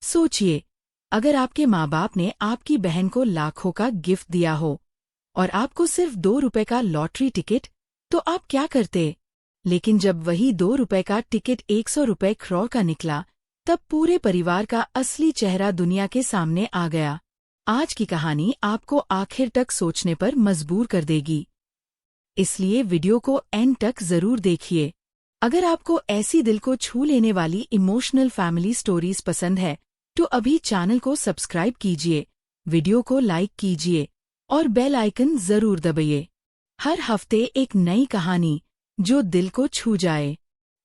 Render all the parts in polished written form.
सोचिए, अगर आपके माँ बाप ने आपकी बहन को लाखों का गिफ्ट दिया हो और आपको सिर्फ 2 रुपए का लॉटरी टिकट, तो आप क्या करते? लेकिन जब वही 2 रुपए का टिकट 100 रुपए क्रॉर का निकला, तब पूरे परिवार का असली चेहरा दुनिया के सामने आ गया। आज की कहानी आपको आखिर तक सोचने पर मजबूर कर देगी, इसलिए वीडियो को एंड तक जरूर देखिए। अगर आपको ऐसी दिल को छू लेने वाली इमोशनल फैमिली स्टोरीज पसंद है, तो अभी चैनल को सब्सक्राइब कीजिए, वीडियो को लाइक कीजिए और बेल आइकन जरूर दबाइए। हर हफ्ते एक नई कहानी जो दिल को छू जाए।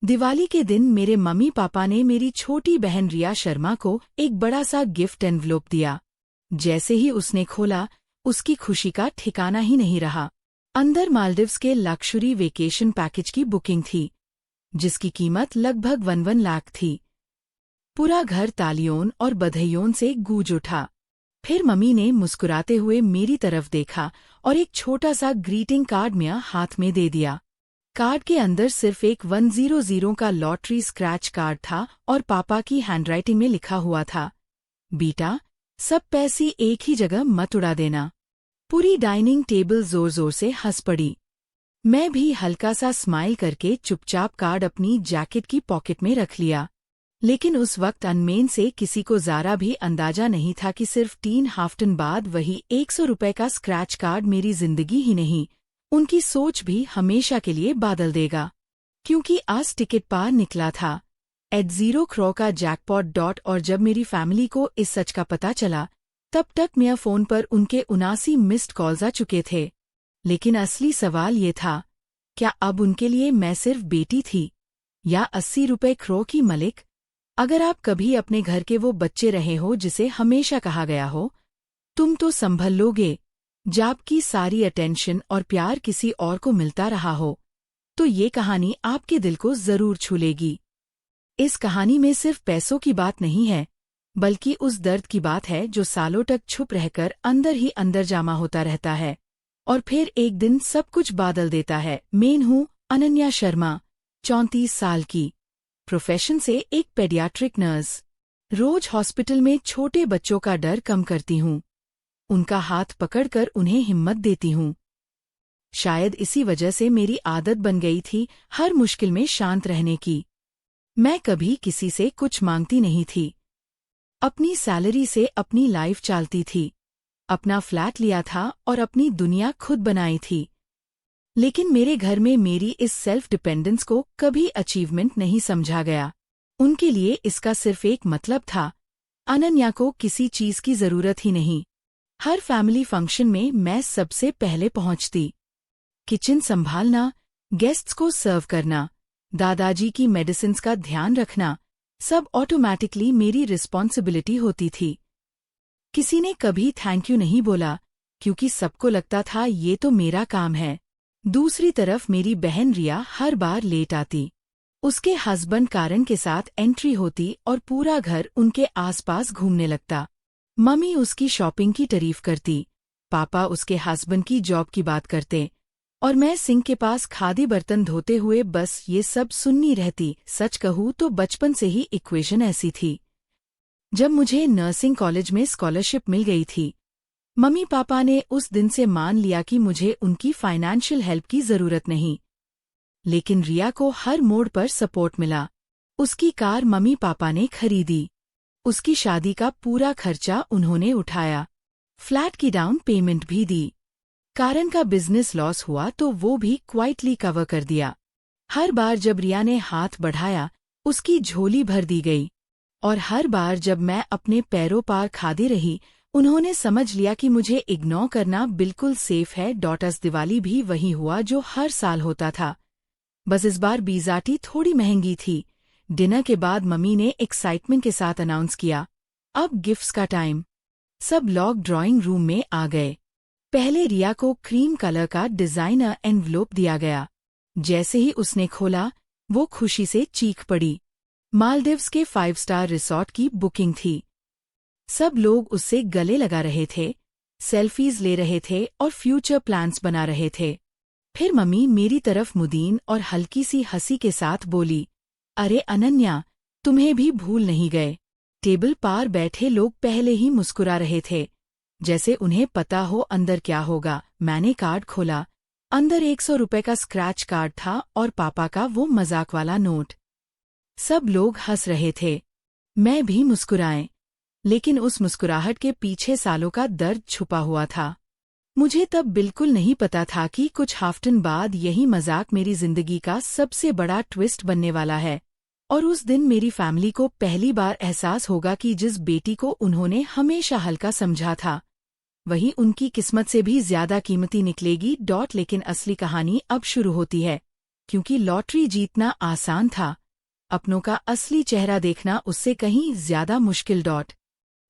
दिवाली के दिन मेरे मम्मी पापा ने मेरी छोटी बहन रिया शर्मा को एक बड़ा सा गिफ्ट एनवलप दिया। जैसे ही उसने खोला, उसकी खुशी का ठिकाना ही नहीं रहा। अंदर मालदीव्स के लक्जरी वेकेशन पैकेज की बुकिंग थी, जिसकी कीमत लगभग 1 लाख थी। पूरा घर तालियों और बधाइयों से गूंज उठा। फिर मम्मी ने मुस्कुराते हुए मेरी तरफ देखा और एक छोटा सा ग्रीटिंग कार्ड मेरा हाथ में दे दिया। कार्ड के अंदर सिर्फ एक 100 का लॉटरी स्क्रैच कार्ड था और पापा की हैंडराइटिंग में लिखा हुआ था, बेटा, सब पैसे एक ही जगह मत उड़ा देना। पूरी डाइनिंग टेबल जोर जोर से हंस पड़ी। मैं भी हल्का सा स्माइल करके चुपचाप कार्ड अपनी जैकेट की पॉकेट में रख लिया। लेकिन उस वक्त अनमेन से किसी को ज़रा भी अंदाजा नहीं था कि सिर्फ 3 हफ्ते बाद वही 100 रुपए का स्क्रैच कार्ड मेरी जिंदगी ही नहीं, उनकी सोच भी हमेशा के लिए बदल देगा। क्योंकि आज टिकट पार निकला था, एट 0 करोड़ का जैकपॉट। और जब मेरी फैमिली को इस सच का पता चला, तब तक मेरा फ़ोन पर उनके 79 मिस्ड कॉल्स आ चुके थे। लेकिन असली सवाल ये था, क्या अब उनके लिए मैं सिर्फ बेटी थी या 80 रुपए करोड़ की मलिक? अगर आप कभी अपने घर के वो बच्चे रहे हो जिसे हमेशा कहा गया हो, तुम तो संभल लोगे, जबकि सारी अटेंशन और प्यार किसी और को मिलता रहा हो, तो ये कहानी आपके दिल को जरूर छू लेगी। इस कहानी में सिर्फ पैसों की बात नहीं है, बल्कि उस दर्द की बात है जो सालों तक छुप रहकर अंदर ही अंदर जमा होता रहता है और फिर एक दिन सब कुछ बदल देता है। मैं हूँ अनन्या शर्मा, 34 साल की, प्रोफेशन से एक पेडियाट्रिक नर्स। रोज हॉस्पिटल में छोटे बच्चों का डर कम करती हूँ, उनका हाथ पकड़कर उन्हें हिम्मत देती हूँ। शायद इसी वजह से मेरी आदत बन गई थी हर मुश्किल में शांत रहने की। मैं कभी किसी से कुछ मांगती नहीं थी, अपनी सैलरी से अपनी लाइफ चलती थी, अपना फ्लैट लिया था और अपनी दुनिया खुद बनाई थी। लेकिन मेरे घर में मेरी इस सेल्फ डिपेंडेंस को कभी अचीवमेंट नहीं समझा गया। उनके लिए इसका सिर्फ एक मतलब था, अनन्या को किसी चीज की जरूरत ही नहीं। हर फैमिली फंक्शन में मैं सबसे पहले पहुंचती, किचन संभालना, गेस्ट्स को सर्व करना, दादाजी की मेडिसिन्स का ध्यान रखना, सब ऑटोमैटिकली मेरी रिस्पॉन्सिबिलिटी होती थी। किसी ने कभी थैंक यू नहीं बोला, क्योंकि सबको लगता था ये तो मेरा काम है। दूसरी तरफ मेरी बहन रिया हर बार लेट आती, उसके हस्बैंड कारण के साथ एंट्री होती और पूरा घर उनके आसपास घूमने लगता। मम्मी उसकी शॉपिंग की तारीफ करती, पापा उसके हस्बैंड की जॉब की बात करते, और मैं सिंक के पास खादी बर्तन धोते हुए बस ये सब सुननी रहती। सच कहूँ तो बचपन से ही इक्वेशन ऐसी थी। जब मुझे नर्सिंग कॉलेज में स्कॉलरशिप मिल गई थी, मम्मी पापा ने उस दिन से मान लिया कि मुझे उनकी फाइनेंशियल हेल्प की जरूरत नहीं। लेकिन रिया को हर मोड़ पर सपोर्ट मिला। उसकी कार मम्मी पापा ने खरीदी, उसकी शादी का पूरा खर्चा उन्होंने उठाया, फ्लैट की डाउन पेमेंट भी दी। कारण का बिजनेस लॉस हुआ तो वो भी क्वाइटली कवर कर दिया। हर बार जब रिया ने हाथ बढ़ाया, उसकी झोली भर दी गई, और हर बार जब मैं अपने पैरों पार खादी रही, उन्होंने समझ लिया कि मुझे इग्नोर करना बिल्कुल सेफ है। डॉटर्स दिवाली भी वही हुआ जो हर साल होता था, बस इस बार बीजाटी थोड़ी महंगी थी। डिनर के बाद मम्मी ने एक्साइटमेंट के साथ अनाउंस किया, अब गिफ्ट्स का टाइम। सब लोग ड्राइंग रूम में आ गए। पहले रिया को क्रीम कलर का डिजाइनर एनवलप दिया गया। जैसे ही उसने खोला, वो खुशी से चीख पड़ी। मालदीव्स के 5 स्टार रिसॉर्ट की बुकिंग थी। सब लोग उससे गले लगा रहे थे, सेल्फीज ले रहे थे और फ्यूचर प्लान्स बना रहे थे। फिर मम्मी मेरी तरफ मुदीन और हल्की सी हंसी के साथ बोली, अरे अनन्या, तुम्हें भी भूल नहीं गए, टेबल पार बैठे लोग पहले ही मुस्कुरा रहे थे, जैसे उन्हें पता हो अंदर क्या होगा। मैंने कार्ड खोला। अंदर 100 रुपए का स्क्रैच कार्ड था और पापा का वो मजाक वाला नोट। सब लोग हंस रहे थे, मैं भी मुस्कुराए, लेकिन उस मुस्कुराहट के पीछे सालों का दर्द छुपा हुआ था। मुझे तब बिल्कुल नहीं पता था कि कुछ हफ्तों बाद यही मजाक मेरी जिंदगी का सबसे बड़ा ट्विस्ट बनने वाला है, और उस दिन मेरी फैमिली को पहली बार एहसास होगा कि जिस बेटी को उन्होंने हमेशा हल्का समझा था, वही उनकी किस्मत से भी ज्यादा कीमती निकलेगी। लेकिन असली कहानी अब शुरू होती है, क्योंकि लॉटरी जीतना आसान था, अपनों का असली चेहरा देखना उससे कहीं ज्यादा मुश्किल।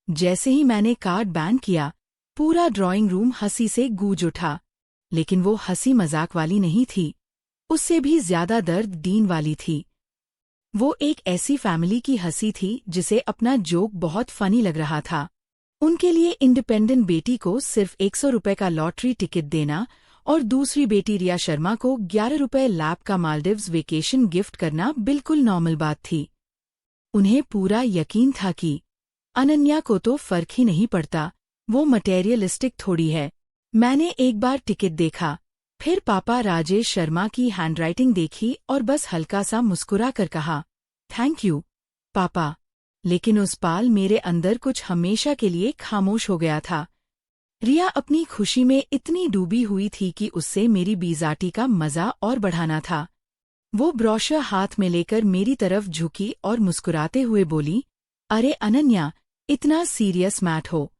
जैसे ही मैंने कार्ड बैन किया, पूरा ड्राइंग रूम हंसी से गूंज उठा। लेकिन वो हंसी मजाक वाली नहीं थी, उससे भी ज्यादा दर्द वाली थी। वो एक ऐसी फैमिली की हंसी थी जिसे अपना जोक बहुत फनी लग रहा था। उनके लिए इंडिपेंडेंट बेटी को सिर्फ 100 रुपए का लॉटरी टिकट देना और दूसरी बेटी रिया शर्मा को 11 रुपए लैब का मालदीव्स वेकेशन गिफ्ट करना बिल्कुल नॉर्मल बात थी। उन्हें पूरा यकीन था कि अनन्या को तो फर्क ही नहीं पड़ता, वो मटेरियलिस्टिक थोड़ी है। मैंने एक बार टिकट देखा, फिर पापा राजेश शर्मा की हैंडराइटिंग देखी और बस हल्का सा मुस्कुरा कर कहा, थैंक यू पापा। लेकिन उस पाल मेरे अंदर कुछ हमेशा के लिए खामोश हो गया था। रिया अपनी खुशी में इतनी डूबी हुई थी कि उससे मेरी बीजाटी का मजा और बढ़ाना था। वो ब्रोशर हाथ में लेकर मेरी तरफ झुकी और मुस्कुराते हुए बोली, अरे अनन्या, इतना सीरियस मैट हो।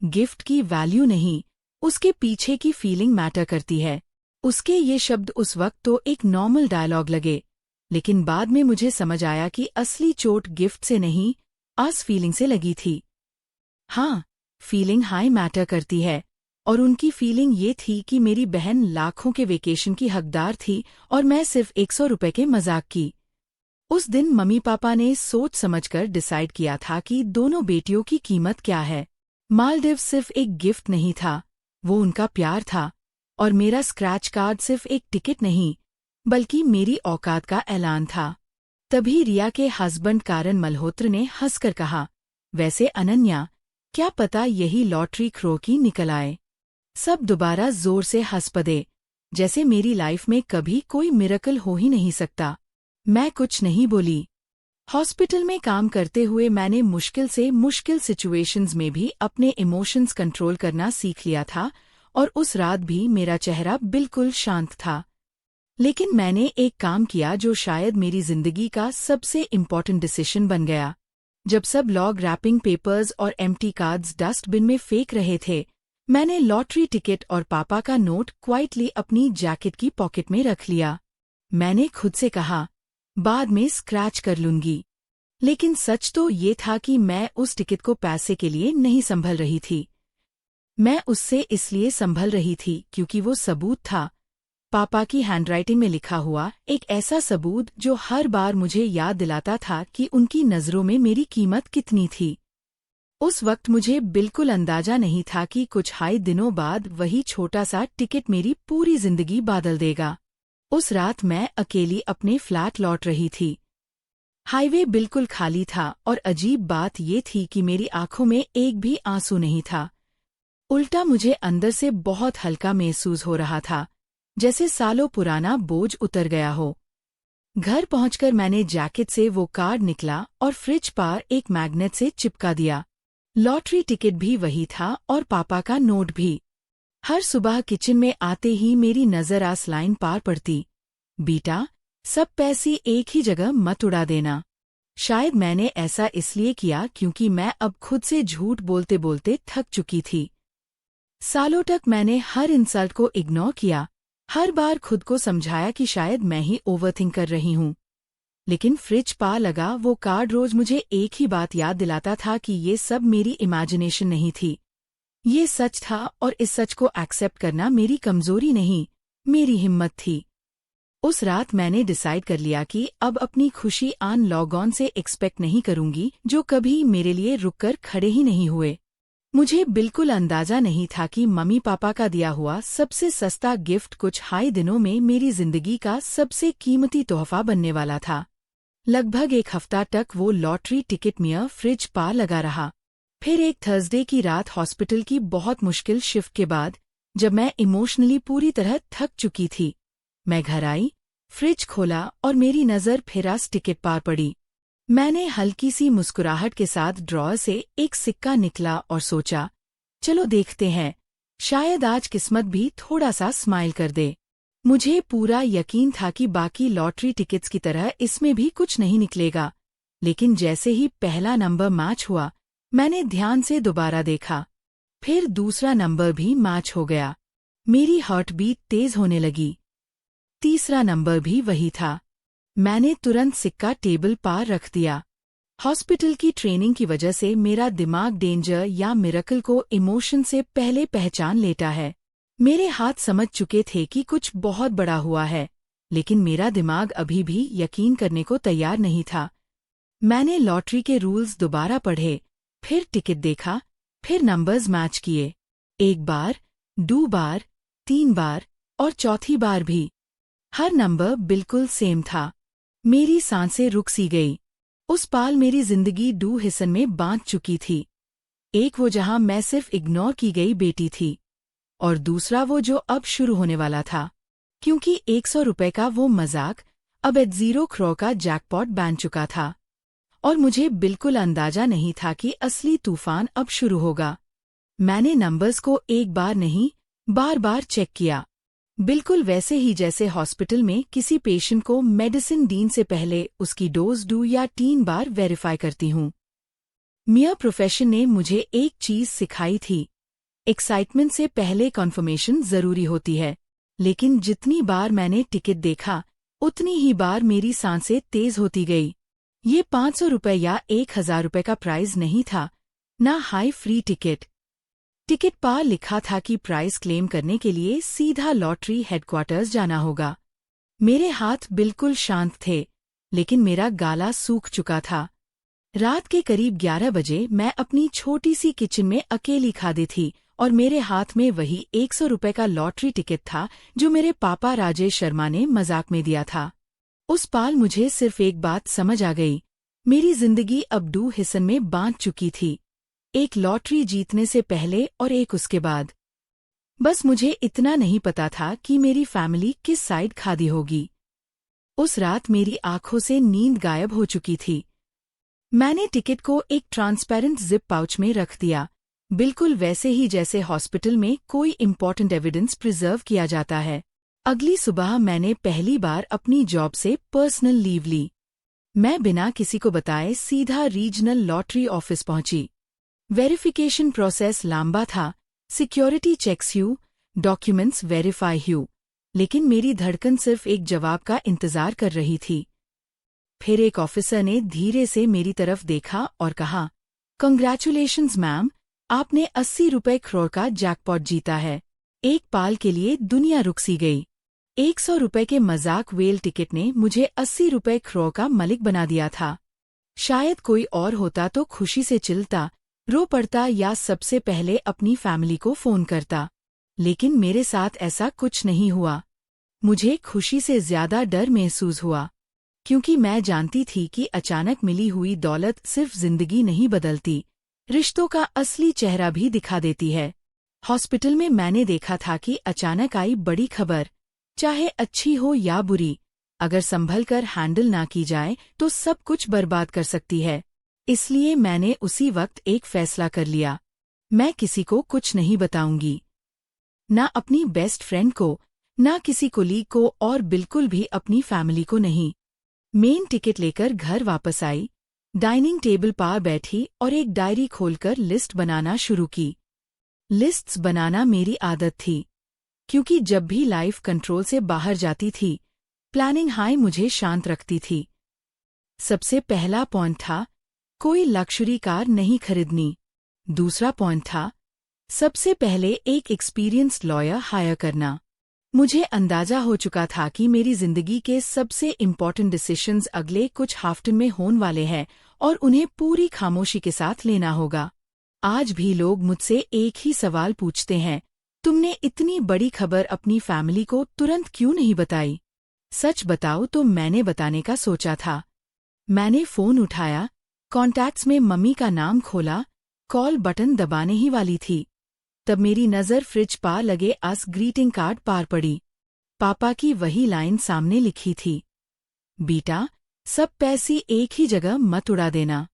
गिफ्ट की वैल्यू नहीं, उसके पीछे की फीलिंग मैटर करती है। उसके ये शब्द उस वक्त तो एक नॉर्मल डायलॉग लगे, लेकिन बाद में मुझे समझ आया कि असली चोट गिफ्ट से नहीं, आस फीलिंग से लगी थी। हाँ, फीलिंग हाई मैटर करती है, और उनकी फीलिंग ये थी कि मेरी बहन लाखों के वेकेशन की हकदार थी और मैं सिर्फ 100 रुपए के मजाक की। उस दिन मम्मी पापा ने सोच समझकर डिसाइड किया था कि दोनों बेटियों की कीमत क्या है। मालदीव सिर्फ एक गिफ्ट नहीं था, वो उनका प्यार था, और मेरा स्क्रैच कार्ड सिर्फ एक टिकट नहीं, बल्कि मेरी औकात का ऐलान था। तभी रिया के हस्बैंड कारण मल्होत्र ने हंसकर कहा, वैसे अनन्या, क्या पता यही लॉटरी ख्रो की निकल आए। सब दोबारा जोर से हंस पड़े, जैसे मेरी लाइफ में कभी कोई मिरेकल हो ही नहीं सकता। मैं कुछ नहीं बोली। हॉस्पिटल में काम करते हुए मैंने मुश्किल से मुश्किल सिचुएशंस में भी अपने इमोशंस कंट्रोल करना सीख लिया था, और उस रात भी मेरा चेहरा बिल्कुल शांत था। लेकिन मैंने एक काम किया जो शायद मेरी जिंदगी का सबसे इम्पोर्टेंट डिसीजन बन गया। जब सब लोग रैपिंग पेपर्स और एम्प्टी कार्ड्स डस्टबिन में फेंक रहे थे, मैंने लॉटरी टिकट और पापा का नोट क्वाइटली अपनी जैकेट की पॉकेट में रख लिया। मैंने खुद से कहा, बाद में स्क्रैच कर लूंगी। लेकिन सच तो ये था कि मैं उस टिकट को पैसे के लिए नहीं संभल रही थी। मैं उससे इसलिए संभल रही थी क्योंकि वो सबूत था, पापा की हैंडराइटिंग में लिखा हुआ एक ऐसा सबूत जो हर बार मुझे याद दिलाता था कि उनकी नज़रों में मेरी कीमत कितनी थी। उस वक्त मुझे बिल्कुल अंदाजा नहीं था कि कुछ हाई दिनों बाद वही छोटा सा टिकट मेरी पूरी जिंदगी बदल देगा। उस रात मैं अकेली अपने फ्लैट लौट रही थी। हाईवे बिल्कुल खाली था और अजीब बात ये थी कि मेरी आंखों में एक भी आंसू नहीं था। उल्टा मुझे अंदर से बहुत हल्का महसूस हो रहा था, जैसे सालों पुराना बोझ उतर गया हो। घर पहुंचकर मैंने जैकेट से वो कार्ड निकला और फ्रिज पर एक मैग्नेट से चिपका दिया। लॉटरी टिकट भी वही था और पापा का नोट भी। हर सुबह किचन में आते ही मेरी नजर आस लाइन पार पड़ती, बेटा, सब पैसे एक ही जगह मत उड़ा देना। शायद मैंने ऐसा इसलिए किया क्योंकि मैं अब खुद से झूठ बोलते बोलते थक चुकी थी। सालों तक मैंने हर इंसल्ट को इग्नोर किया, हर बार खुद को समझाया कि शायद मैं ही ओवरथिंक कर रही हूँ। लेकिन फ्रिज पा लगा वो कार्ड रोज मुझे एक ही बात याद दिलाता था कि ये सब मेरी इमेजिनेशन नहीं थी, ये सच था, और इस सच को एक्सेप्ट करना मेरी कमजोरी नहीं, मेरी हिम्मत थी। उस रात मैंने डिसाइड कर लिया कि अब अपनी खुशी आन लॉगऑन से एक्सपेक्ट नहीं करूंगी जो कभी मेरे लिए रुककर खड़े ही नहीं हुए। मुझे बिल्कुल अंदाजा नहीं था कि मम्मी पापा का दिया हुआ सबसे सस्ता गिफ्ट कुछ हाई दिनों में मेरी जिंदगी का सबसे कीमती तोहफा बनने वाला था। लगभग एक हफ्ता तक वो लॉटरी टिकट मियाँ फ्रिज पा लगा रहा। फिर एक थर्सडे की रात हॉस्पिटल की बहुत मुश्किल शिफ्ट के बाद, जब मैं इमोशनली पूरी तरह थक चुकी थी, मैं घर आई, फ्रिज खोला और मेरी नज़र फिरास टिकट पर पड़ी। मैंने हल्की सी मुस्कुराहट के साथ ड्रॉअर से एक सिक्का निकला और सोचा, चलो देखते हैं, शायद आज किस्मत भी थोड़ा सा स्माइल कर दे। मुझे पूरा यकीन था कि बाकी लॉटरी टिकट्स की तरह इसमें भी कुछ नहीं निकलेगा, लेकिन जैसे ही पहला नंबर मैच हुआ, मैंने ध्यान से दोबारा देखा। फिर दूसरा नंबर भी मैच हो गया। मेरी हार्ट बीट तेज होने लगी। तीसरा नंबर भी वही था। मैंने तुरंत सिक्का टेबल पर रख दिया। हॉस्पिटल की ट्रेनिंग की वजह से मेरा दिमाग डेंजर या मिरेकल को इमोशन से पहले पहचान लेता है। मेरे हाथ समझ चुके थे कि कुछ बहुत बड़ा हुआ है, लेकिन मेरा दिमाग अभी भी यकीन करने को तैयार नहीं था। मैंने लॉटरी के रूल्स दोबारा पढ़े, फिर टिकट देखा, फिर नंबर्स मैच किए। एक बार, 2 बार, 3 बार और चौथी बार भी। हर नंबर बिल्कुल सेम था। मेरी सांसें रुक सी गई। उस पाल मेरी जिंदगी 2 हिस्सों में बांट चुकी थी। एक वो जहां मैं सिर्फ इग्नोर की गई बेटी थी, और दूसरा वो जो अब शुरू होने वाला था, क्योंकि 100 रुपए का वो मजाक अब 0 करोड़ का जैकपॉट बन चुका था, और मुझे बिल्कुल अंदाजा नहीं था कि असली तूफान अब शुरू होगा। मैंने नंबर्स को एक बार नहीं, बार बार चेक किया, बिल्कुल वैसे ही जैसे हॉस्पिटल में किसी पेशेंट को मेडिसिन देने से पहले उसकी डोज 2 या 3 बार वेरीफाई करती हूँ। मियाँ प्रोफेशन ने मुझे एक चीज सिखाई थी, एक्साइटमेंट से पहले कन्फर्मेशन जरूरी होती है। लेकिन जितनी बार मैंने टिकट देखा, उतनी ही बार मेरी सांसें तेज होती गई। ये 500 रुपए या 1000 रुपए का प्राइज नहीं था, ना हाई फ्री टिकट। टिकट पर लिखा था कि प्राइस क्लेम करने के लिए सीधा लॉटरी हेडक्वार्टर्स जाना होगा। मेरे हाथ बिल्कुल शांत थे, लेकिन मेरा गाला सूख चुका था। रात के करीब 11 बजे मैं अपनी छोटी सी किचन में अकेली खादी थी, और मेरे हाथ में वही 100 रुपए का लॉटरी टिकट था जो मेरे पापा राजेश शर्मा ने मजाक में दिया था। उस पाल मुझे सिर्फ एक बात समझ आ गई, मेरी जिंदगी अब 2 हिस्सों में बांट चुकी थी, एक लॉटरी जीतने से पहले और एक उसके बाद। बस मुझे इतना नहीं पता था कि मेरी फैमिली किस साइड खादी होगी। उस रात मेरी आंखों से नींद गायब हो चुकी थी। मैंने टिकट को एक ट्रांसपेरेंट जिप पाउच में रख दिया, बिल्कुल वैसे ही जैसे हॉस्पिटल में कोई इम्पोर्टेंट एविडेंस प्रिजर्व किया जाता है। अगली सुबह मैंने पहली बार अपनी जॉब से पर्सनल लीव ली। मैं बिना किसी को बताए सीधा रीजनल लॉटरी ऑफिस पहुंची। वेरिफिकेशन प्रोसेस लंबा था, सिक्योरिटी चेक्स हुई, डॉक्यूमेंट्स वेरीफाई हुई, लेकिन मेरी धड़कन सिर्फ एक जवाब का इंतजार कर रही थी। फिर एक ऑफिसर ने धीरे से मेरी तरफ देखा और कहा, कंग्रेचुलेशंस मैम, आपने 80 रुपए करोड़ का जैकपॉट जीता है। एक पाल के लिए दुनिया रुक सी गई। 100 रुपए के मजाक वेल टिकट ने मुझे 80 रुपए करोड़ का मालिक बना दिया था। शायद कोई और होता तो खुशी से चिल्लाता, रो पड़ता या सबसे पहले अपनी फैमिली को फोन करता, लेकिन मेरे साथ ऐसा कुछ नहीं हुआ। मुझे खुशी से ज्यादा डर महसूस हुआ, क्योंकि मैं जानती थी कि अचानक मिली हुई दौलत सिर्फ जिंदगी नहीं बदलती, रिश्तों का असली चेहरा भी दिखा देती है। हॉस्पिटल में मैंने देखा था कि अचानक आई बड़ी खबर, चाहे अच्छी हो या बुरी, अगर संभल कर हैंडल ना की जाए तो सब कुछ बर्बाद कर सकती है। इसलिए मैंने उसी वक्त एक फैसला कर लिया, मैं किसी को कुछ नहीं बताऊंगी, ना अपनी बेस्ट फ्रेंड को, ना किसी कोलीग को, और बिल्कुल भी अपनी फैमिली को नहीं। मेन टिकट लेकर घर वापस आई, डाइनिंग टेबल पर बैठी और एक डायरी खोलकर लिस्ट बनाना शुरू की। लिस्ट्स बनाना मेरी आदत थी, क्योंकि जब भी लाइफ कंट्रोल से बाहर जाती थी, प्लानिंग हाई मुझे शांत रखती थी। सबसे पहला पॉइंट था, कोई लग्जरी कार नहीं खरीदनी। दूसरा पॉइंट था, सबसे पहले एक एक्सपीरियंस्ड लॉयर हायर करना। मुझे अंदाजा हो चुका था कि मेरी जिंदगी के सबसे इम्पोर्टेंट डिसीजंस अगले कुछ हफ्ते में होने वाले हैं, और उन्हें पूरी खामोशी के साथ लेना होगा। आज भी लोग मुझसे एक ही सवाल पूछते हैं, तुमने इतनी बड़ी खबर अपनी फैमिली को तुरंत क्यों नहीं बताई? सच बताओ तो मैंने बताने का सोचा था, मैंने फ़ोन उठाया, कॉन्टैक्ट्स में मम्मी का नाम खोला, कॉल बटन दबाने ही वाली थी। तब मेरी नज़र फ्रिज पा लगे अस ग्रीटिंग कार्ड पार पड़ी। पापा की वही लाइन सामने लिखी थी, बेटा, सब पैसे एक ही जगह मत उड़ा देना।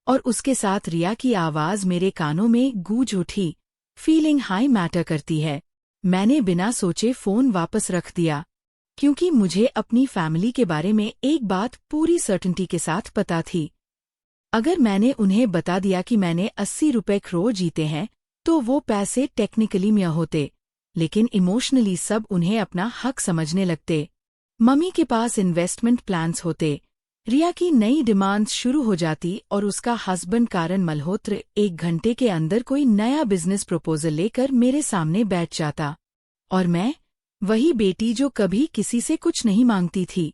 और उसके साथ रिया की आवाज़ मेरे कानों में गूंज उठी, फीलिंग हाई मैटर करती है। मैंने बिना सोचे फ़ोन वापस रख दिया, क्योंकि मुझे अपनी फैमिली के बारे में एक बात पूरी सर्टेनिटी के साथ पता थी। अगर मैंने उन्हें बता दिया कि मैंने 80 रुपए करोड़ जीते हैं, तो वो पैसे टेक्निकली मेरे होते, लेकिन इमोशनली सब उन्हें अपना हक समझने लगते। मम्मी के पास इन्वेस्टमेंट प्लान्स होते, रिया की नई डिमांड्स शुरू हो जाती और उसका हस्बैंड कारण मल्होत्र 1 घंटे के अंदर कोई नया बिजनेस प्रपोजल लेकर मेरे सामने बैठ जाता। और मैं, वही बेटी जो कभी किसी से कुछ नहीं मांगती थी,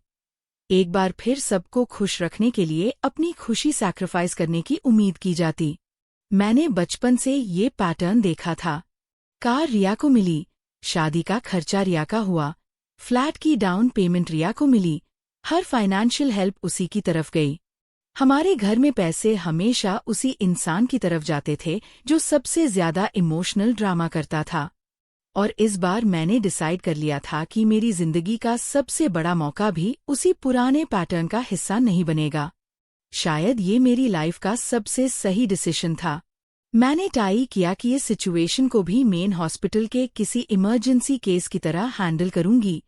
एक बार फिर सबको खुश रखने के लिए अपनी खुशी सैक्रिफाइस करने की उम्मीद की जाती। मैंने बचपन से ये पैटर्न देखा था। कार रिया को मिली, शादी का खर्चा रिया का हुआ, फ्लैट की डाउन पेमेंट रिया को मिली, हर फाइनेंशियल हेल्प उसी की तरफ गई। हमारे घर में पैसे हमेशा उसी इंसान की तरफ जाते थे जो सबसे ज्यादा इमोशनल ड्रामा करता था। और इस बार मैंने डिसाइड कर लिया था कि मेरी जिंदगी का सबसे बड़ा मौका भी उसी पुराने पैटर्न का हिस्सा नहीं बनेगा। शायद ये मेरी लाइफ का सबसे सही डिसीजन था। मैंने ट्राई किया कि इस सिचुएशन को भी मेन हॉस्पिटल के किसी इमरजेंसी केस की तरह हैंडल करूंगी,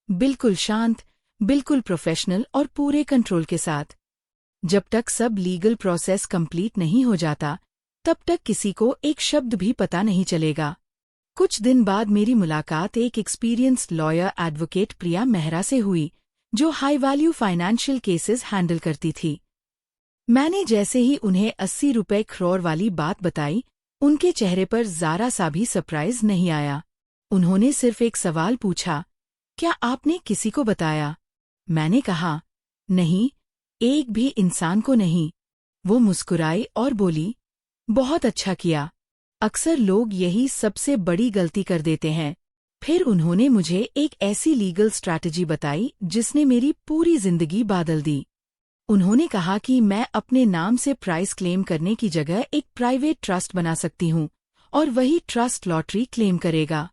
बिल्कुल शांत, बिल्कुल प्रोफेशनल और पूरे कंट्रोल के साथ। जब तक सब लीगल प्रोसेस कंप्लीट नहीं हो जाता, तब तक किसी को एक शब्द भी पता नहीं चलेगा। कुछ दिन बाद मेरी मुलाकात एक एक्सपीरियंस्ड लॉयर एडवोकेट प्रिया मेहरा से हुई, जो high value financial cases handle करती थी। मैंने जैसे ही उन्हें 80 रुपए करोड़ वाली बात बताई, उनके चेहरे पर ज़रा सा भी सरप्राइज नहीं आया। उन्होंने सिर्फ एक सवाल पूछा, क्या आपने किसी को बताया? मैंने कहा, नहीं, एक भी इंसान को नहीं। वो मुस्कुराई और बोली, बहुत अच्छा किया। अक्सर लोग यही सबसे बड़ी गलती कर देते हैं। फिर उन्होंने मुझे एक ऐसी लीगल स्ट्रैटेजी बताई जिसने मेरी पूरी जिंदगी बदल दी। उन्होंने कहा कि मैं अपने नाम से प्राइस क्लेम करने की जगह एक प्राइवेट ट्रस्ट बना सकती हूँ और वही ट्रस्ट लॉटरी क्लेम करेगा।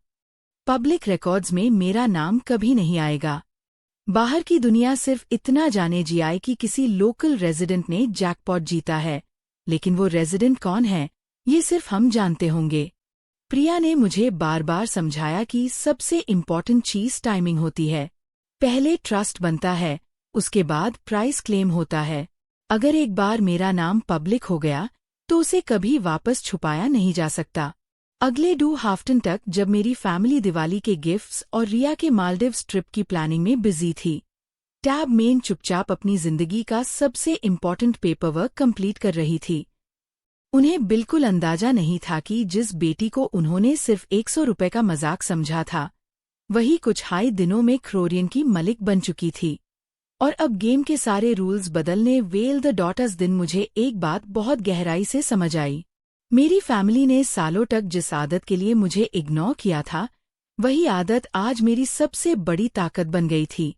पब्लिक रिकॉर्ड्स में मेरा नाम कभी नहीं आएगा। बाहर की दुनिया सिर्फ इतना जाने जियाए कि किसी लोकल रेजिडेंट ने जैकपॉट जीता है, लेकिन वो रेजिडेंट कौन है, ये सिर्फ हम जानते होंगे। प्रिया ने मुझे बार बार समझाया कि सबसे इम्पॉर्टेंट चीज टाइमिंग होती है। पहले ट्रस्ट बनता है, उसके बाद प्राइस क्लेम होता है। अगर एक बार मेरा नाम पब्लिक हो गया, तो उसे कभी वापस छुपाया नहीं जा सकता। अगले 2 हफ्तों तक जब मेरी फैमिली दिवाली के गिफ्ट्स और रिया के मालदीव्स ट्रिप की प्लानिंग में बिजी थी, टैब मेन चुपचाप अपनी जिंदगी का सबसे इम्पॉर्टेंट पेपरवर्क कंप्लीट कर रही थी। उन्हें बिल्कुल अंदाजा नहीं था कि जिस बेटी को उन्होंने सिर्फ 100 रुपए का मजाक समझा था, वही कुछ हाई दिनों में क्रोरियन की मलिक बन चुकी थी। और अब गेम के सारे रूल्स बदलने वेल द डॉटर्स दिन मुझे एक बात बहुत गहराई से समझ आई। मेरी फैमिली ने सालों तक जिस आदत के लिए मुझे इग्नोर किया था, वही आदत आज मेरी सबसे बड़ी ताकत बन गई थी।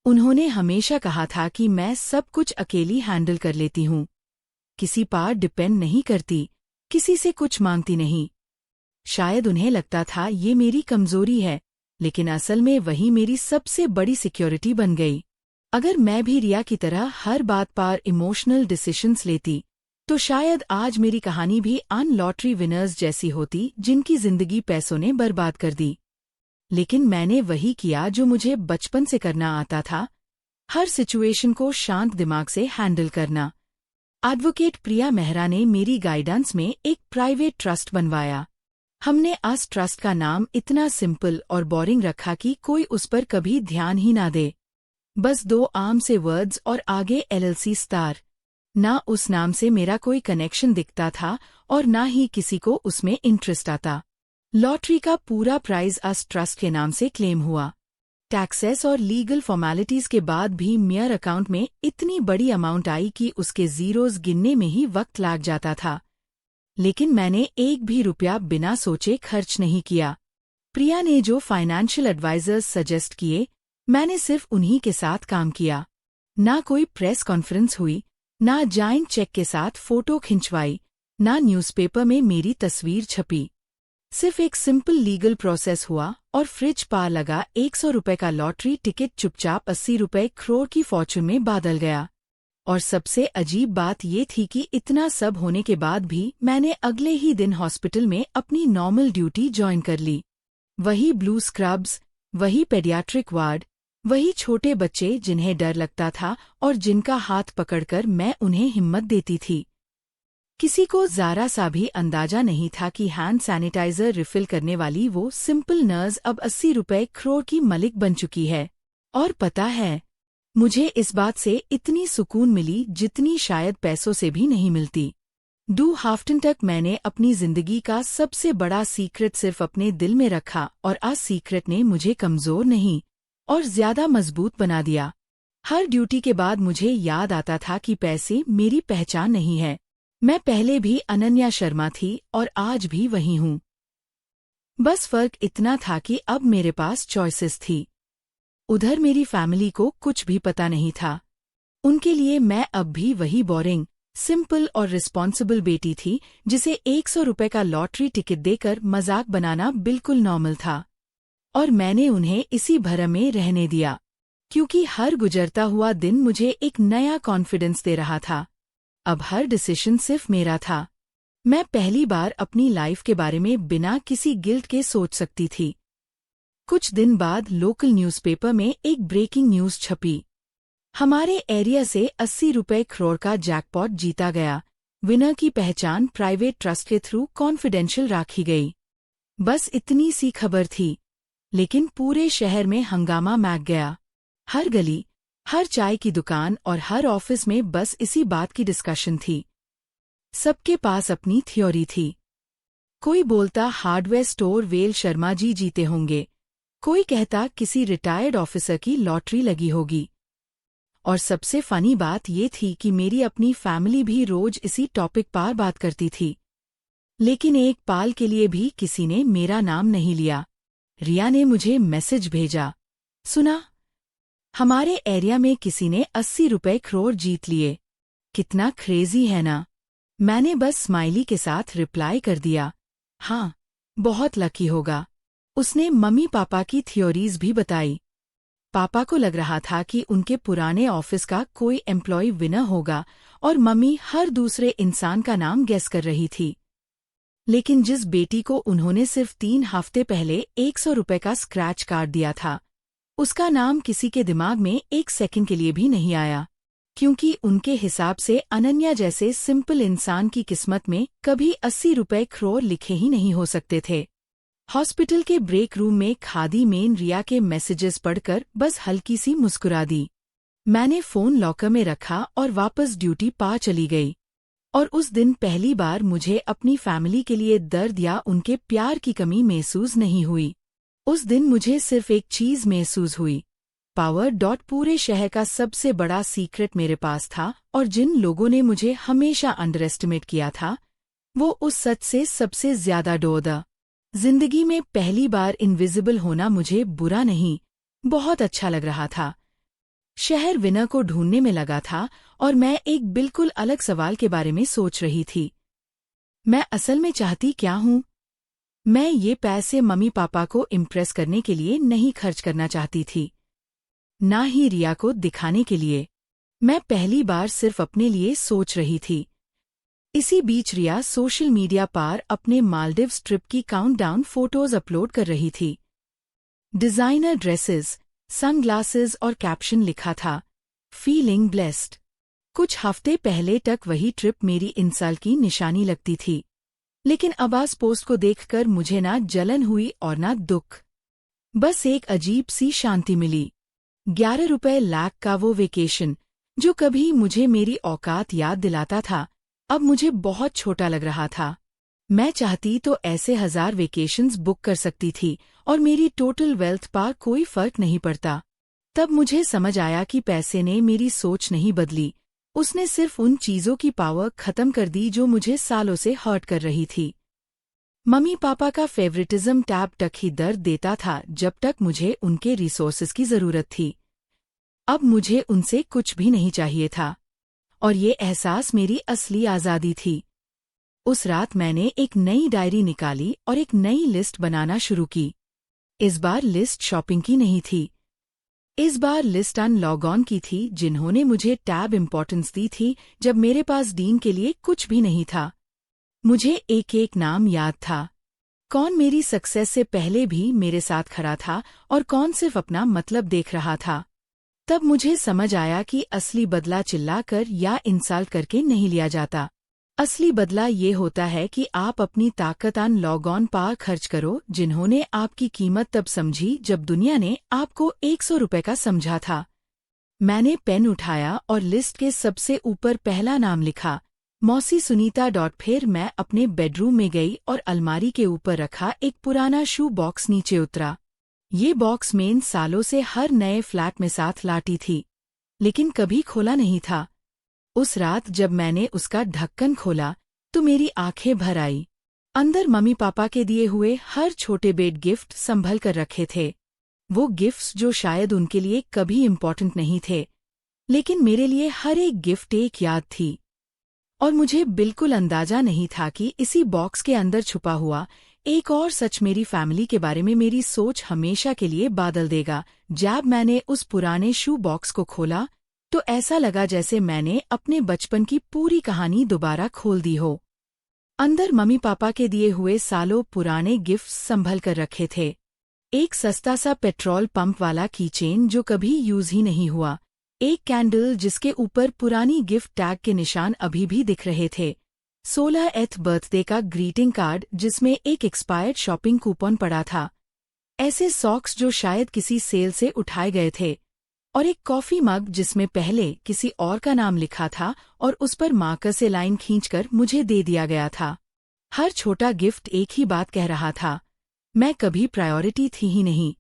उन्होंने हमेशा कहा था कि मैं सब कुछ अकेली हैंडल कर लेती हूँ, किसी पर डिपेंड नहीं करती, किसी से कुछ मांगती नहीं। शायद उन्हें लगता था ये मेरी कमजोरी है, लेकिन असल में वही मेरी सबसे बड़ी सिक्योरिटी बन गई। अगर मैं भी रिया की तरह हर बात पर इमोशनल डिसीजंस लेती, तो शायद आज मेरी कहानी भी अन लॉटरी विनर्स जैसी होती जिनकी जिंदगी पैसों ने बर्बाद कर दी। लेकिन मैंने वही किया जो मुझे बचपन से करना आता था, हर सिचुएशन को शांत दिमाग से हैंडल करना। एडवोकेट प्रिया मेहरा ने मेरी गाइडेंस में एक प्राइवेट ट्रस्ट बनवाया। हमने अस ट्रस्ट का नाम इतना सिंपल और बोरिंग रखा कि कोई उस पर कभी ध्यान ही ना दे। बस 2 आम से वर्ड्स और आगे LLC स्टार। ना उस नाम से मेरा कोई कनेक्शन दिखता था और ना ही किसी को उसमें इंटरेस्ट आता। लॉटरी का पूरा प्राइज अस ट्रस्ट के नाम से क्लेम हुआ। टैक्सेस और लीगल फॉर्मेलिटीज के बाद भी मेयर अकाउंट में इतनी बड़ी अमाउंट आई कि उसके जीरोज गिनने में ही वक्त लग जाता था। लेकिन मैंने एक भी रुपया बिना सोचे खर्च नहीं किया। प्रिया ने जो फाइनेंशियल एडवाइजर्स सजेस्ट किए, मैंने सिर्फ उन्हीं के साथ काम किया। ना कोई प्रेस कॉन्फ्रेंस हुई, ना जाइंट चेक के साथ फोटो खिंचवाई, ना न्यूज़पेपर में मेरी तस्वीर छपी। सिर्फ एक सिंपल लीगल प्रोसेस हुआ और फ्रिज पार लगा 100 रुपए का लॉटरी टिकट चुपचाप 80 रुपए करोड़ की फॉर्चून में बदल गया। और सबसे अजीब बात ये थी कि इतना सब होने के बाद भी मैंने अगले ही दिन हॉस्पिटल में अपनी नॉर्मल ड्यूटी ज्वाइन कर ली। वही ब्लू स्क्रब्स, वही पेडियाट्रिक वार्ड, वही छोटे बच्चे जिन्हें डर लगता था और जिनका हाथ पकड़कर मैं उन्हें हिम्मत देती थी। किसी को ज़रा सा भी अंदाजा नहीं था कि हैंड सैनिटाइजर रिफिल करने वाली वो सिंपल नर्स अब 80 रुपए करोड़ की मालिक बन चुकी है। और पता है, मुझे इस बात से इतनी सुकून मिली जितनी शायद पैसों से भी नहीं मिलती। 2 हफ्ते तक मैंने अपनी जिंदगी का सबसे बड़ा सीक्रेट सिर्फ अपने दिल में रखा और आज सीक्रेट ने मुझे कमजोर नहीं और ज्यादा मजबूत बना दिया। हर ड्यूटी के बाद मुझे याद आता था कि पैसे मेरी पहचान नहीं है। मैं पहले भी अनन्या शर्मा थी और आज भी वही हूँ। बस फर्क इतना था कि अब मेरे पास चॉइसेस थी। उधर मेरी फैमिली को कुछ भी पता नहीं था। उनके लिए मैं अब भी वही बोरिंग, सिंपल और रिस्पॉन्सिबल बेटी थी जिसे 100 रुपए का लॉटरी टिकट देकर मजाक बनाना बिल्कुल नॉर्मल था। और मैंने उन्हें इसी भरम में रहने दिया, क्योंकि हर गुजरता हुआ दिन मुझे एक नया कॉन्फिडेंस दे रहा था। अब हर डिसीजन सिर्फ मेरा था। मैं पहली बार अपनी लाइफ के बारे में बिना किसी गिल्ट के सोच सकती थी। कुछ दिन बाद लोकल न्यूज़पेपर में एक ब्रेकिंग न्यूज़ छपी। हमारे एरिया से 80 रुपए करोड़ का जैकपॉट जीता गया। विनर की पहचान प्राइवेट ट्रस्ट के थ्रू कॉन्फिडेंशियल रखी गई। बस इतनी सी खबर थी, लेकिन पूरे शहर में हंगामा मच गया। हर गली, हर चाय की दुकान और हर ऑफिस में बस इसी बात की डिस्कशन थी। सबके पास अपनी थ्योरी थी। कोई बोलता hardware store well Sharma ji जीते होंगे, कोई कहता किसी रिटायर्ड ऑफिसर की लॉटरी लगी होगी। और सबसे फनी बात ये थी कि मेरी अपनी फैमिली भी रोज इसी टॉपिक पर बात करती थी। लेकिन एक पाल के लिए भी किसी ने मेरा नाम नहीं लिया। रिया ने मुझे मैसेज भेजा, सुना, हमारे एरिया में किसी ने 80 रुपए करोड़ जीत लिए। कितना क्रेजी है ना। मैंने बस स्माइली के साथ रिप्लाई कर दिया, हाँ, बहुत लकी होगा। उसने मम्मी पापा की थ्योरीज भी बताई। पापा को लग रहा था कि उनके पुराने ऑफिस का कोई एम्प्लॉय विनर होगा और मम्मी हर दूसरे इंसान का नाम गेस कर रही थी। लेकिन जिस बेटी को उन्होंने सिर्फ 3 हफ्ते पहले 100 रुपए का स्क्रैच कार्ड दिया था, उसका नाम किसी के दिमाग में एक सेकंड के लिए भी नहीं आया, क्योंकि उनके हिसाब से अनन्या जैसे सिंपल इंसान की किस्मत में कभी 80 रुपए करोड़ लिखे ही नहीं हो सकते थे। हॉस्पिटल के ब्रेक रूम में खादी मेन रिया के मैसेजेस पढ़कर बस हल्की सी मुस्कुरा दी। मैंने फोन लॉकर में रखा और वापस ड्यूटी पा चली गई। और उस दिन पहली बार मुझे अपनी फैमिली के लिए दर्द या उनके प्यार की कमी महसूस नहीं हुई। उस दिन मुझे सिर्फ एक चीज महसूस हुई, पावर। पूरे शहर का सबसे बड़ा सीक्रेट मेरे पास था और जिन लोगों ने मुझे हमेशा अंडर एस्टिमेट किया था, वो उस सच से सबसे ज्यादा डोदा। जिंदगी में पहली बार इनविजिबल होना मुझे बुरा नहीं, बहुत अच्छा लग रहा था। शहर विनर को ढूंढने में लगा था और मैं एक बिल्कुल अलग सवाल के बारे में सोच रही थी। मैं असल में चाहती क्या हूँ? मैं ये पैसे मम्मी पापा को इम्प्रेस करने के लिए नहीं खर्च करना चाहती थी, ना ही रिया को दिखाने के लिए। मैं पहली बार सिर्फ अपने लिए सोच रही थी। इसी बीच रिया सोशल मीडिया पर अपने मालदीव्स ट्रिप की काउंटडाउन फोटोज अपलोड कर रही थी। डिजाइनर ड्रेसेस, सनग्लासेस और कैप्शन लिखा था, फीलिंग ब्लेस्ड। कुछ हफ्ते पहले तक वही ट्रिप मेरी इंसल्ट की निशानी लगती थी, लेकिन अब आज पोस्ट को देखकर मुझे ना जलन हुई और ना दुख, बस एक अजीब सी शांति मिली। 11 रुपए लाख का वो वेकेशन जो कभी मुझे मेरी औकात याद दिलाता था, अब मुझे बहुत छोटा लग रहा था। मैं चाहती तो ऐसे 1000 वेकेशंस बुक कर सकती थी और मेरी टोटल वेल्थ पर कोई फर्क नहीं पड़ता। तब मुझे समझ आया कि पैसे ने मेरी सोच नहीं बदली, उसने सिर्फ उन चीजों की पावर खत्म कर दी जो मुझे सालों से हर्ट कर रही थी। मम्मी पापा का फेवरेटिज्म टैब तक ही दर्द देता था जब तक मुझे उनके रिसोर्सेज की जरूरत थी। अब मुझे उनसे कुछ भी नहीं चाहिए था, और ये एहसास मेरी असली आज़ादी थी। उस रात मैंने एक नई डायरी निकाली और एक नई लिस्ट बनाना शुरू की। इस बार लिस्ट शॉपिंग की नहीं थी। इस बार लिस्ट लॉग ऑन की थी, जिन्होंने मुझे टैब इम्पोर्टेंस दी थी जब मेरे पास डीन के लिए कुछ भी नहीं था। मुझे एक एक नाम याद था, कौन मेरी सक्सेस से पहले भी मेरे साथ खड़ा था और कौन सिर्फ अपना मतलब देख रहा था। तब मुझे समझ आया कि असली बदला चिल्लाकर या इंसल्ट करके नहीं लिया जाता। असली बदला ये होता है कि आप अपनी ताकत लॉग ऑन पार खर्च करो, जिन्होंने आपकी कीमत तब समझी जब दुनिया ने आपको 100 रुपए का समझा था। मैंने पेन उठाया और लिस्ट के सबसे ऊपर पहला नाम लिखा, मौसी सुनीता। फिर मैं अपने बेडरूम में गई और अलमारी के ऊपर रखा एक पुराना शू बॉक्स नीचे उतरा। ये बॉक्स मेन सालों से हर नए फ्लैट में साथ लाती थी, लेकिन कभी खोला नहीं था। उस रात जब मैंने उसका ढक्कन खोला तो मेरी आंखें भर आई। अंदर मम्मी पापा के दिए हुए हर छोटे बेड गिफ्ट संभल कर रखे थे। वो गिफ्ट्स जो शायद उनके लिए कभी इम्पोर्टेंट नहीं थे, लेकिन मेरे लिए हर एक गिफ्ट एक याद थी। और मुझे बिल्कुल अंदाजा नहीं था कि इसी बॉक्स के अंदर छुपा हुआ एक और सच मेरी फैमिली के बारे में मेरी सोच हमेशा के लिए बदल देगा। जब मैंने उस पुराने शू बॉक्स को खोला तो ऐसा लगा जैसे मैंने अपने बचपन की पूरी कहानी दोबारा खोल दी हो। अंदर मम्मी पापा के दिए हुए सालों पुराने गिफ्ट्स संभल कर रखे थे। एक सस्ता सा पेट्रोल पंप वाला कीचेन जो कभी यूज ही नहीं हुआ, एक कैंडल जिसके ऊपर पुरानी गिफ्ट टैग के निशान अभी भी दिख रहे थे, 16th बर्थडे का ग्रीटिंग कार्ड जिसमें एक एक्सपायर्ड शॉपिंग कूपन पड़ा था, ऐसे सॉक्स जो शायद किसी सेल से उठाए गए थे, और एक कॉफी मग जिसमें पहले किसी और का नाम लिखा था और उस पर मार्कर से लाइन खींचकर मुझे दे दिया गया था। हर छोटा गिफ्ट एक ही बात कह रहा था, मैं कभी प्रायोरिटी थी ही नहीं।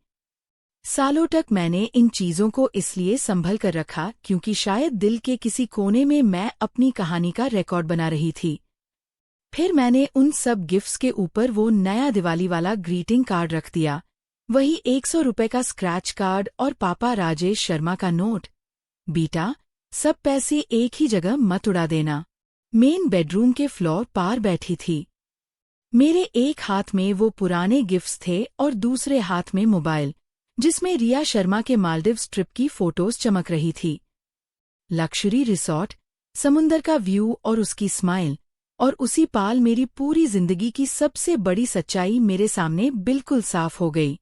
सालों तक मैंने इन चीजों को इसलिए संभल कर रखा क्योंकि शायद दिल के किसी कोने में मैं अपनी कहानी का रिकॉर्ड बना रही थी। फिर मैंने उन सब गिफ्ट्स के ऊपर वो नया दिवाली वाला ग्रीटिंग कार्ड रख दिया, वही 100 रुपए का स्क्रैच कार्ड और पापा राजेश शर्मा का नोट, बेटा सब पैसे एक ही जगह मत उड़ा देना। मेन बेडरूम के फ्लोर पार बैठी थी। मेरे एक हाथ में वो पुराने गिफ्ट्स थे और दूसरे हाथ में मोबाइल, जिसमें रिया शर्मा के मालदीव्स ट्रिप की फोटोज चमक रही थी। लक्जरी रिसॉर्ट, समुंदर का व्यू और उसकी स्माइल, और उसी पाल मेरी पूरी जिंदगी की सबसे बड़ी सच्चाई मेरे सामने बिल्कुल साफ हो गई।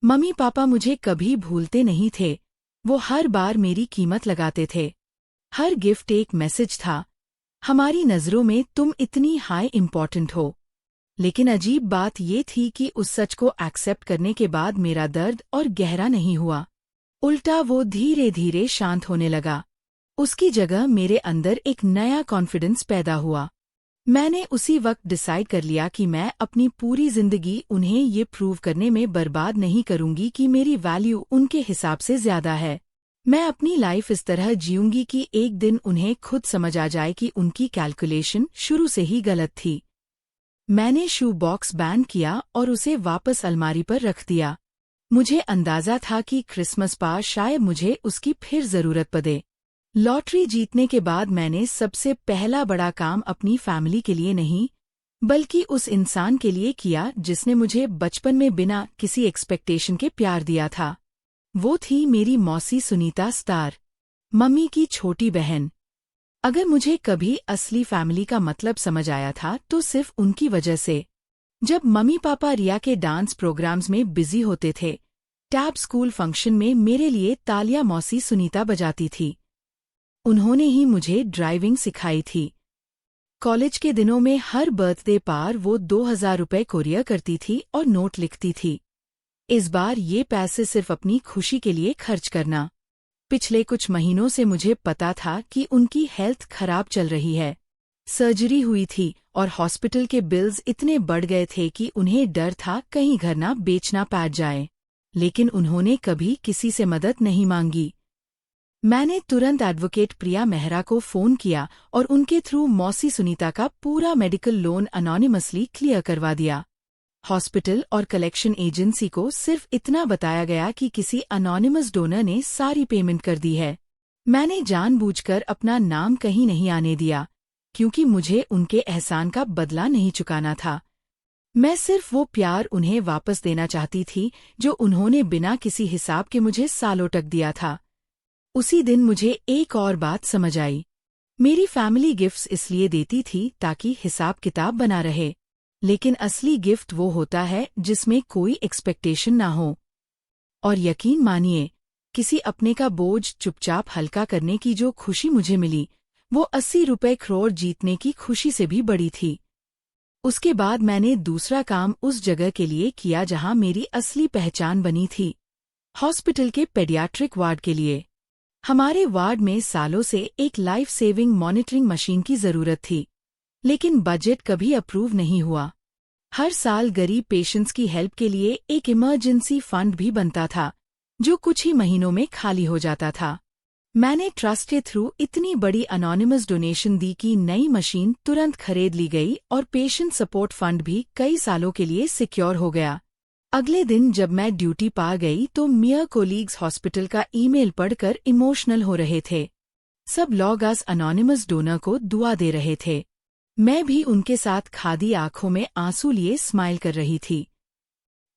मम्मी पापा मुझे कभी भूलते नहीं थे, वो हर बार मेरी कीमत लगाते थे। हर गिफ्ट एक मैसेज था, हमारी नज़रों में तुम इतनी हाई इम्पॉर्टेंट हो। लेकिन अजीब बात ये थी कि उस सच को एक्सेप्ट करने के बाद मेरा दर्द और गहरा नहीं हुआ, उल्टा वो धीरे धीरे शांत होने लगा। उसकी जगह मेरे अंदर एक नया कॉन्फिडेंस पैदा हुआ। मैंने उसी वक्त डिसाइड कर लिया कि मैं अपनी पूरी जिंदगी उन्हें ये प्रूव करने में बर्बाद नहीं करूंगी कि मेरी वैल्यू उनके हिसाब से ज्यादा है। मैं अपनी लाइफ इस तरह जीऊंगी कि एक दिन उन्हें खुद समझ आ जाए कि उनकी कैलकुलेशन शुरू से ही गलत थी। मैंने शू बॉक्स बैन किया और उसे वापस अलमारी पर रख दिया। मुझे अंदाजा था कि क्रिसमस पर शायद मुझे उसकी फिर जरूरत पड़े। लॉटरी जीतने के बाद मैंने सबसे पहला बड़ा काम अपनी फैमिली के लिए नहीं, बल्कि उस इंसान के लिए किया जिसने मुझे बचपन में बिना किसी एक्सपेक्टेशन के प्यार दिया था। वो थी मेरी मौसी सुनीता स्टार, मम्मी की छोटी बहन। अगर मुझे कभी असली फैमिली का मतलब समझ आया था तो सिर्फ उनकी वजह से। जब मम्मी पापा रिया के डांस प्रोग्राम्स में बिजी होते थे, टैब स्कूल फंक्शन में मेरे लिए तालियां मौसी सुनीता बजाती थी। उन्होंने ही मुझे ड्राइविंग सिखाई थी। कॉलेज के दिनों में हर बर्थडे पर वो 2000 रुपए कोरियर करती थी और नोट लिखती थी, इस बार ये पैसे सिर्फ अपनी खुशी के लिए खर्च करना। पिछले कुछ महीनों से मुझे पता था कि उनकी हेल्थ खराब चल रही है। सर्जरी हुई थी और हॉस्पिटल के बिल्स इतने बढ़ गए थे कि उन्हें डर था कहीं घर ना बेचना पड़ जाए। लेकिन उन्होंने कभी किसी से मदद नहीं मांगी। मैंने तुरंत एडवोकेट प्रिया मेहरा को फोन किया और उनके थ्रू मौसी सुनीता का पूरा मेडिकल लोन अनोनिमसली क्लियर करवा दिया। हॉस्पिटल और कलेक्शन एजेंसी को सिर्फ इतना बताया गया कि किसी अनोनिमस डोनर ने सारी पेमेंट कर दी है। मैंने जानबूझकर अपना नाम कहीं नहीं आने दिया, क्योंकि मुझे उनके एहसान का बदला नहीं चुकाना था। मैं सिर्फ वो प्यार उन्हें वापस देना चाहती थी जो उन्होंने बिना किसी हिसाब के मुझे सालों तक दिया था। उसी दिन मुझे एक और बात समझ आई। मेरी फैमिली गिफ्ट्स इसलिए देती थी ताकि हिसाब किताब बना रहे, लेकिन असली गिफ्ट वो होता है जिसमें कोई एक्सपेक्टेशन ना हो। और यकीन मानिए, किसी अपने का बोझ चुपचाप हल्का करने की जो खुशी मुझे मिली, वो 80 रुपए करोड़ जीतने की खुशी से भी बड़ी थी। उसके बाद मैंने दूसरा काम उस जगह के लिए किया जहां मेरी असली पहचान बनी थी, हॉस्पिटल के पेडियाट्रिक वार्ड के लिए। हमारे वार्ड में सालों से एक लाइफ सेविंग मॉनिटरिंग मशीन की जरूरत थी, लेकिन बजट कभी अप्रूव नहीं हुआ। हर साल गरीब पेशेंट्स की हेल्प के लिए एक इमरजेंसी फंड भी बनता था, जो कुछ ही महीनों में खाली हो जाता था। मैंने ट्रस्ट के थ्रू इतनी बड़ी अनोनिमस डोनेशन दी कि नई मशीन तुरंत खरीद ली गई और पेशेंट सपोर्ट फंड भी कई सालों के लिए सिक्योर हो गया। अगले दिन जब मैं ड्यूटी पा गई तो मियर कोलीग्स हॉस्पिटल का ईमेल पढ़कर इमोशनल हो रहे थे। सब लोग उस अनोनिमस डोनर को दुआ दे रहे थे। मैं भी उनके साथ खादी आंखों में आंसू लिए स्माइल कर रही थी।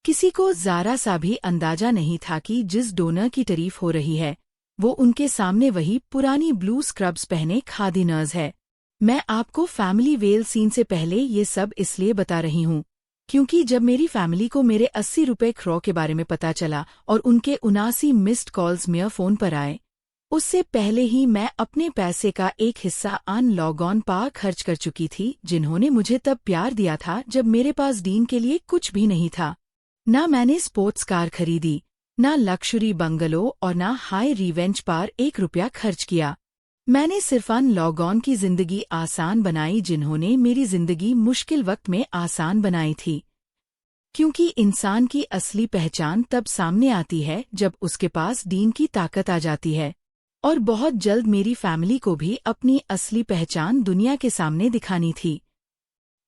किसी को ज़रा सा भी अंदाजा नहीं था कि जिस डोनर की तारीफ हो रही है, वो उनके सामने वही पुरानी ब्लू स्क्रब्स पहने खादी नर्स है। मैं आपको फैमिली वेल सीन से पहले ये सब इसलिए बता रही हूँ, क्योंकि जब मेरी फैमिली को मेरे 80 रुपए करोड़ के बारे में पता चला और उनके 79 मिस्ड कॉल्स मेरे फ़ोन पर आए, उससे पहले ही मैं अपने पैसे का एक हिस्सा अनलॉग ऑन पर खर्च कर चुकी थी, जिन्होंने मुझे तब प्यार दिया था जब मेरे पास डीन के लिए कुछ भी नहीं था। ना मैंने स्पोर्ट्स कार खरीदी, ना लक्शरी बंगलो और ना हाई रिवेंज पर 1 रुपया खर्च किया। मैंने सिर्फ अनलॉग ऑन की जिंदगी आसान बनाई, जिन्होंने मेरी जिंदगी मुश्किल वक्त में आसान बनाई थी। क्योंकि इंसान की असली पहचान तब सामने आती है जब उसके पास डीन की ताकत आ जाती है। और बहुत जल्द मेरी फैमिली को भी अपनी असली पहचान दुनिया के सामने दिखानी थी।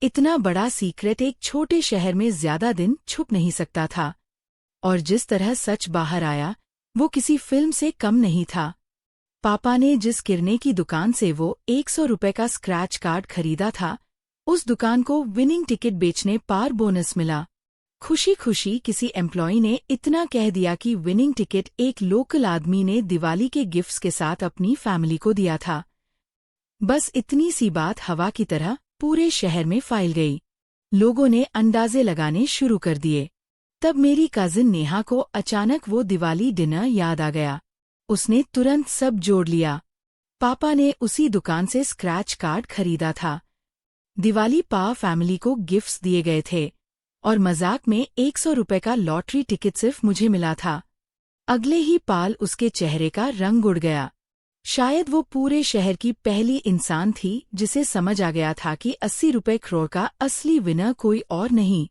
इतना बड़ा सीक्रेट एक छोटे शहर में ज्यादा दिन छुप नहीं सकता था, और जिस तरह सच बाहर आया वो किसी फिल्म से कम नहीं था। पापा ने जिस किरने की दुकान से वो 100 रुपए का स्क्रैच कार्ड खरीदा था, उस दुकान को विनिंग टिकट बेचने पर बोनस मिला। खुशी खुशी किसी एम्प्लॉई ने इतना कह दिया कि विनिंग टिकट एक लोकल आदमी ने दिवाली के गिफ्ट्स के साथ अपनी फैमिली को दिया था। बस इतनी सी बात हवा की तरह पूरे शहर में फैल गई। लोगों ने अंदाजे लगाने शुरू कर दिए। तब मेरी कजिन नेहा को अचानक वो दिवाली डिनर याद आ गया। उसने तुरंत सब जोड़ लिया। पापा ने उसी दुकान से स्क्रैच कार्ड खरीदा था। दिवाली पर फैमिली को गिफ्ट्स दिए गए थे और मजाक में 100 रुपए का लॉटरी टिकट सिर्फ मुझे मिला था। अगले ही पाल उसके चेहरे का रंग उड़ गया। शायद वो पूरे शहर की पहली इंसान थी जिसे समझ आ गया था कि 80 रुपए करोड़ का असली विनर कोई और नहीं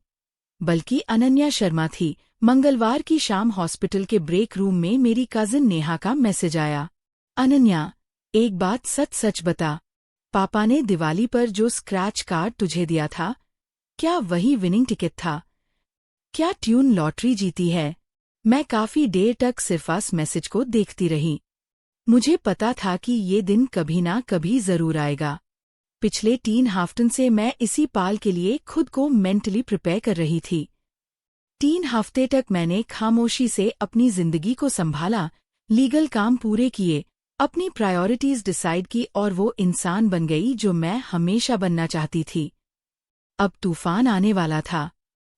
बल्कि अनन्या शर्मा थी। मंगलवार की शाम हॉस्पिटल के ब्रेक रूम में मेरी कजिन नेहा का मैसेज आया। अनन्या, एक बात सच सच बता, पापा ने दिवाली पर जो स्क्रैच कार्ड तुझे दिया था, क्या वही विनिंग टिकट था? क्या ट्यून लॉटरी जीती है? मैं काफी देर तक सिर्फ इस मैसेज को देखती रही। मुझे पता था कि ये दिन कभी ना कभी जरूर आएगा। पिछले 3 हफ्तों से मैं इसी पाल के लिए खुद को मेंटली प्रिपेयर कर रही थी। 3 हफ्ते तक मैंने खामोशी से अपनी जिंदगी को संभाला, लीगल काम पूरे किए, अपनी प्रायोरिटीज डिसाइड की और वो इंसान बन गई जो मैं हमेशा बनना चाहती थी। अब तूफान आने वाला था।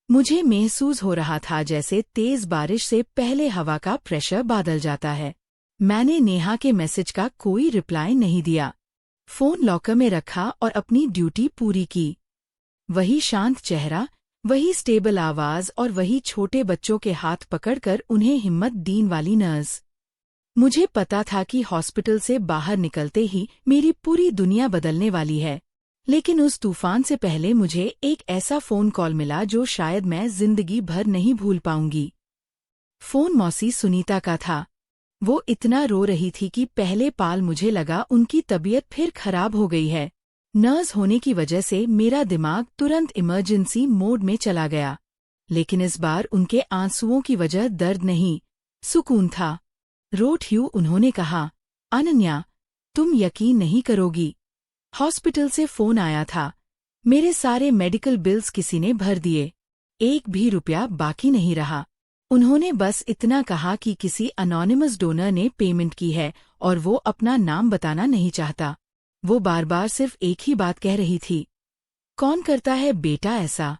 मुझे महसूस हो रहा था जैसे तेज बारिश से पहले हवा का प्रेशर बादल जाता है। मैंने नेहा के मैसेज का कोई रिप्लाई नहीं दिया। फोन लॉकर में रखा और अपनी ड्यूटी पूरी की। वही शांत चेहरा, वही स्टेबल आवाज और वही छोटे बच्चों के हाथ पकड़कर उन्हें हिम्मत दीन वाली नर्स। मुझे पता था कि हॉस्पिटल से बाहर निकलते ही मेरी पूरी दुनिया बदलने वाली है, लेकिन उस तूफान से पहले मुझे एक ऐसा फोन कॉल मिला जो शायद मैं जिंदगी भर नहीं भूल पाऊंगी। फोन मौसी सुनीता का था। वो इतना रो रही थी कि पहले पाल मुझे लगा उनकी तबीयत फिर खराब हो गई है। नर्स होने की वजह से मेरा दिमाग तुरंत इमरजेंसी मोड में चला गया। लेकिन इस बार उनके आंसुओं की वजह दर्द नहीं, सुकून था। रोट ह्यू, उन्होंने कहा, अनन्या, तुम यकीन नहीं करोगी। हॉस्पिटल से फोन आया था। मेरे सारे मेडिकल बिल्स किसी ने भर दिए। एक भी रुपया बाकी नहीं रहा। उन्होंने बस इतना कहा कि किसी अनोनिमस डोनर ने पेमेंट की है और वो अपना नाम बताना नहीं चाहता। वो बार बार सिर्फ एक ही बात कह रही थी, कौन करता है बेटा ऐसा।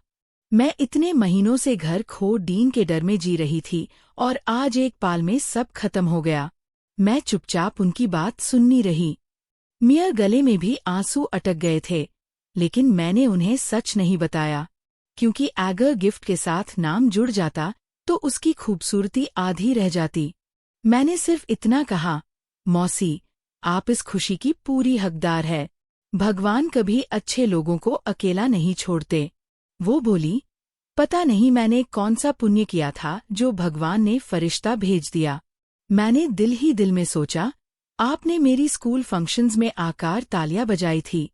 मैं इतने महीनों से घर खो डीन के डर में जी रही थी और आज एक पाल में सब खत्म हो गया। मैं चुपचाप उनकी बात सुननी रही। मियर गले में भी आंसू अटक गए थे, लेकिन मैंने उन्हें सच नहीं बताया, क्योंकि एगर गिफ्ट के साथ नाम जुड़ जाता तो उसकी खूबसूरती आधी रह जाती। मैंने सिर्फ इतना कहा, मौसी, आप इस खुशी की पूरी हकदार है। भगवान कभी अच्छे लोगों को अकेला नहीं छोड़ते। वो बोली, पता नहीं मैंने कौन सा पुण्य किया था जो भगवान ने फरिश्ता भेज दिया। मैंने दिल ही दिल में सोचा, आपने मेरी स्कूल फंक्शंस में आकर तालियां बजाई थी।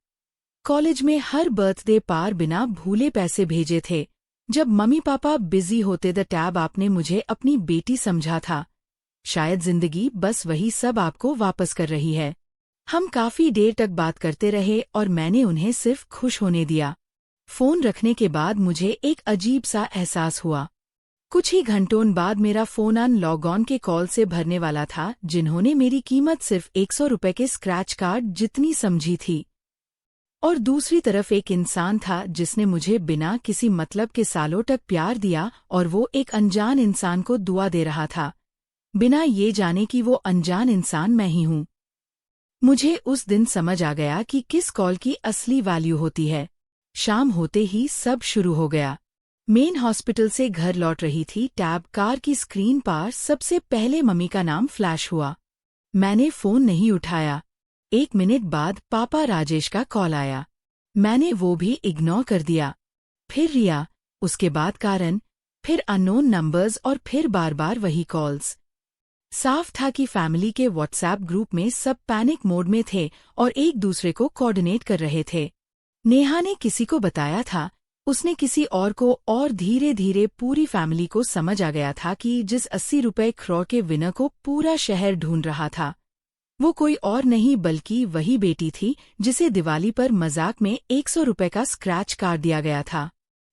कॉलेज में हर बर्थडे पार बिना भूले पैसे भेजे थे। जब मम्मी पापा बिजी होते द टैब आपने मुझे अपनी बेटी समझा था। शायद जिंदगी बस वही सब आपको वापस कर रही है। हम काफी देर तक बात करते रहे और मैंने उन्हें सिर्फ खुश होने दिया। फोन रखने के बाद मुझे एक अजीब सा एहसास हुआ। कुछ ही घंटों बाद मेरा फोन लॉग ऑन के कॉल से भरने वाला था, जिन्होंने मेरी कीमत सिर्फ 100 रुपए के स्क्रैच कार्ड जितनी समझी थी। और दूसरी तरफ एक इंसान था जिसने मुझे बिना किसी मतलब के सालों तक प्यार दिया, और वो एक अनजान इंसान को दुआ दे रहा था, बिना ये जाने कि वो अनजान इंसान मैं ही हूँ। मुझे उस दिन समझ आ गया कि किस कॉल की असली वैल्यू होती है। शाम होते ही सब शुरू हो गया। मेन हॉस्पिटल से घर लौट रही थी, टैब कार की स्क्रीन पर सबसे पहले मम्मी का नाम फ्लैश हुआ। मैंने फोन नहीं उठाया। 1 मिनट बाद पापा राजेश का कॉल आया। मैंने वो भी इग्नोर कर दिया। फिर रिया, उसके बाद कारण, फिर अननोन नंबर्स और फिर बार बार वही कॉल्स। साफ था कि फैमिली के व्हाट्सएप ग्रुप में सब पैनिक मोड में थे और एक दूसरे को कोऑर्डिनेट कर रहे थे। नेहा ने किसी को बताया था, उसने किसी और को, और धीरे धीरे पूरी फैमिली को समझ आ गया था कि जिस 80 रुपए क्रॉर के विनर को पूरा शहर ढूंढ रहा था, वो कोई और नहीं बल्कि वही बेटी थी जिसे दिवाली पर मजाक में 100 रुपए का स्क्रैच कार्ड दिया गया था।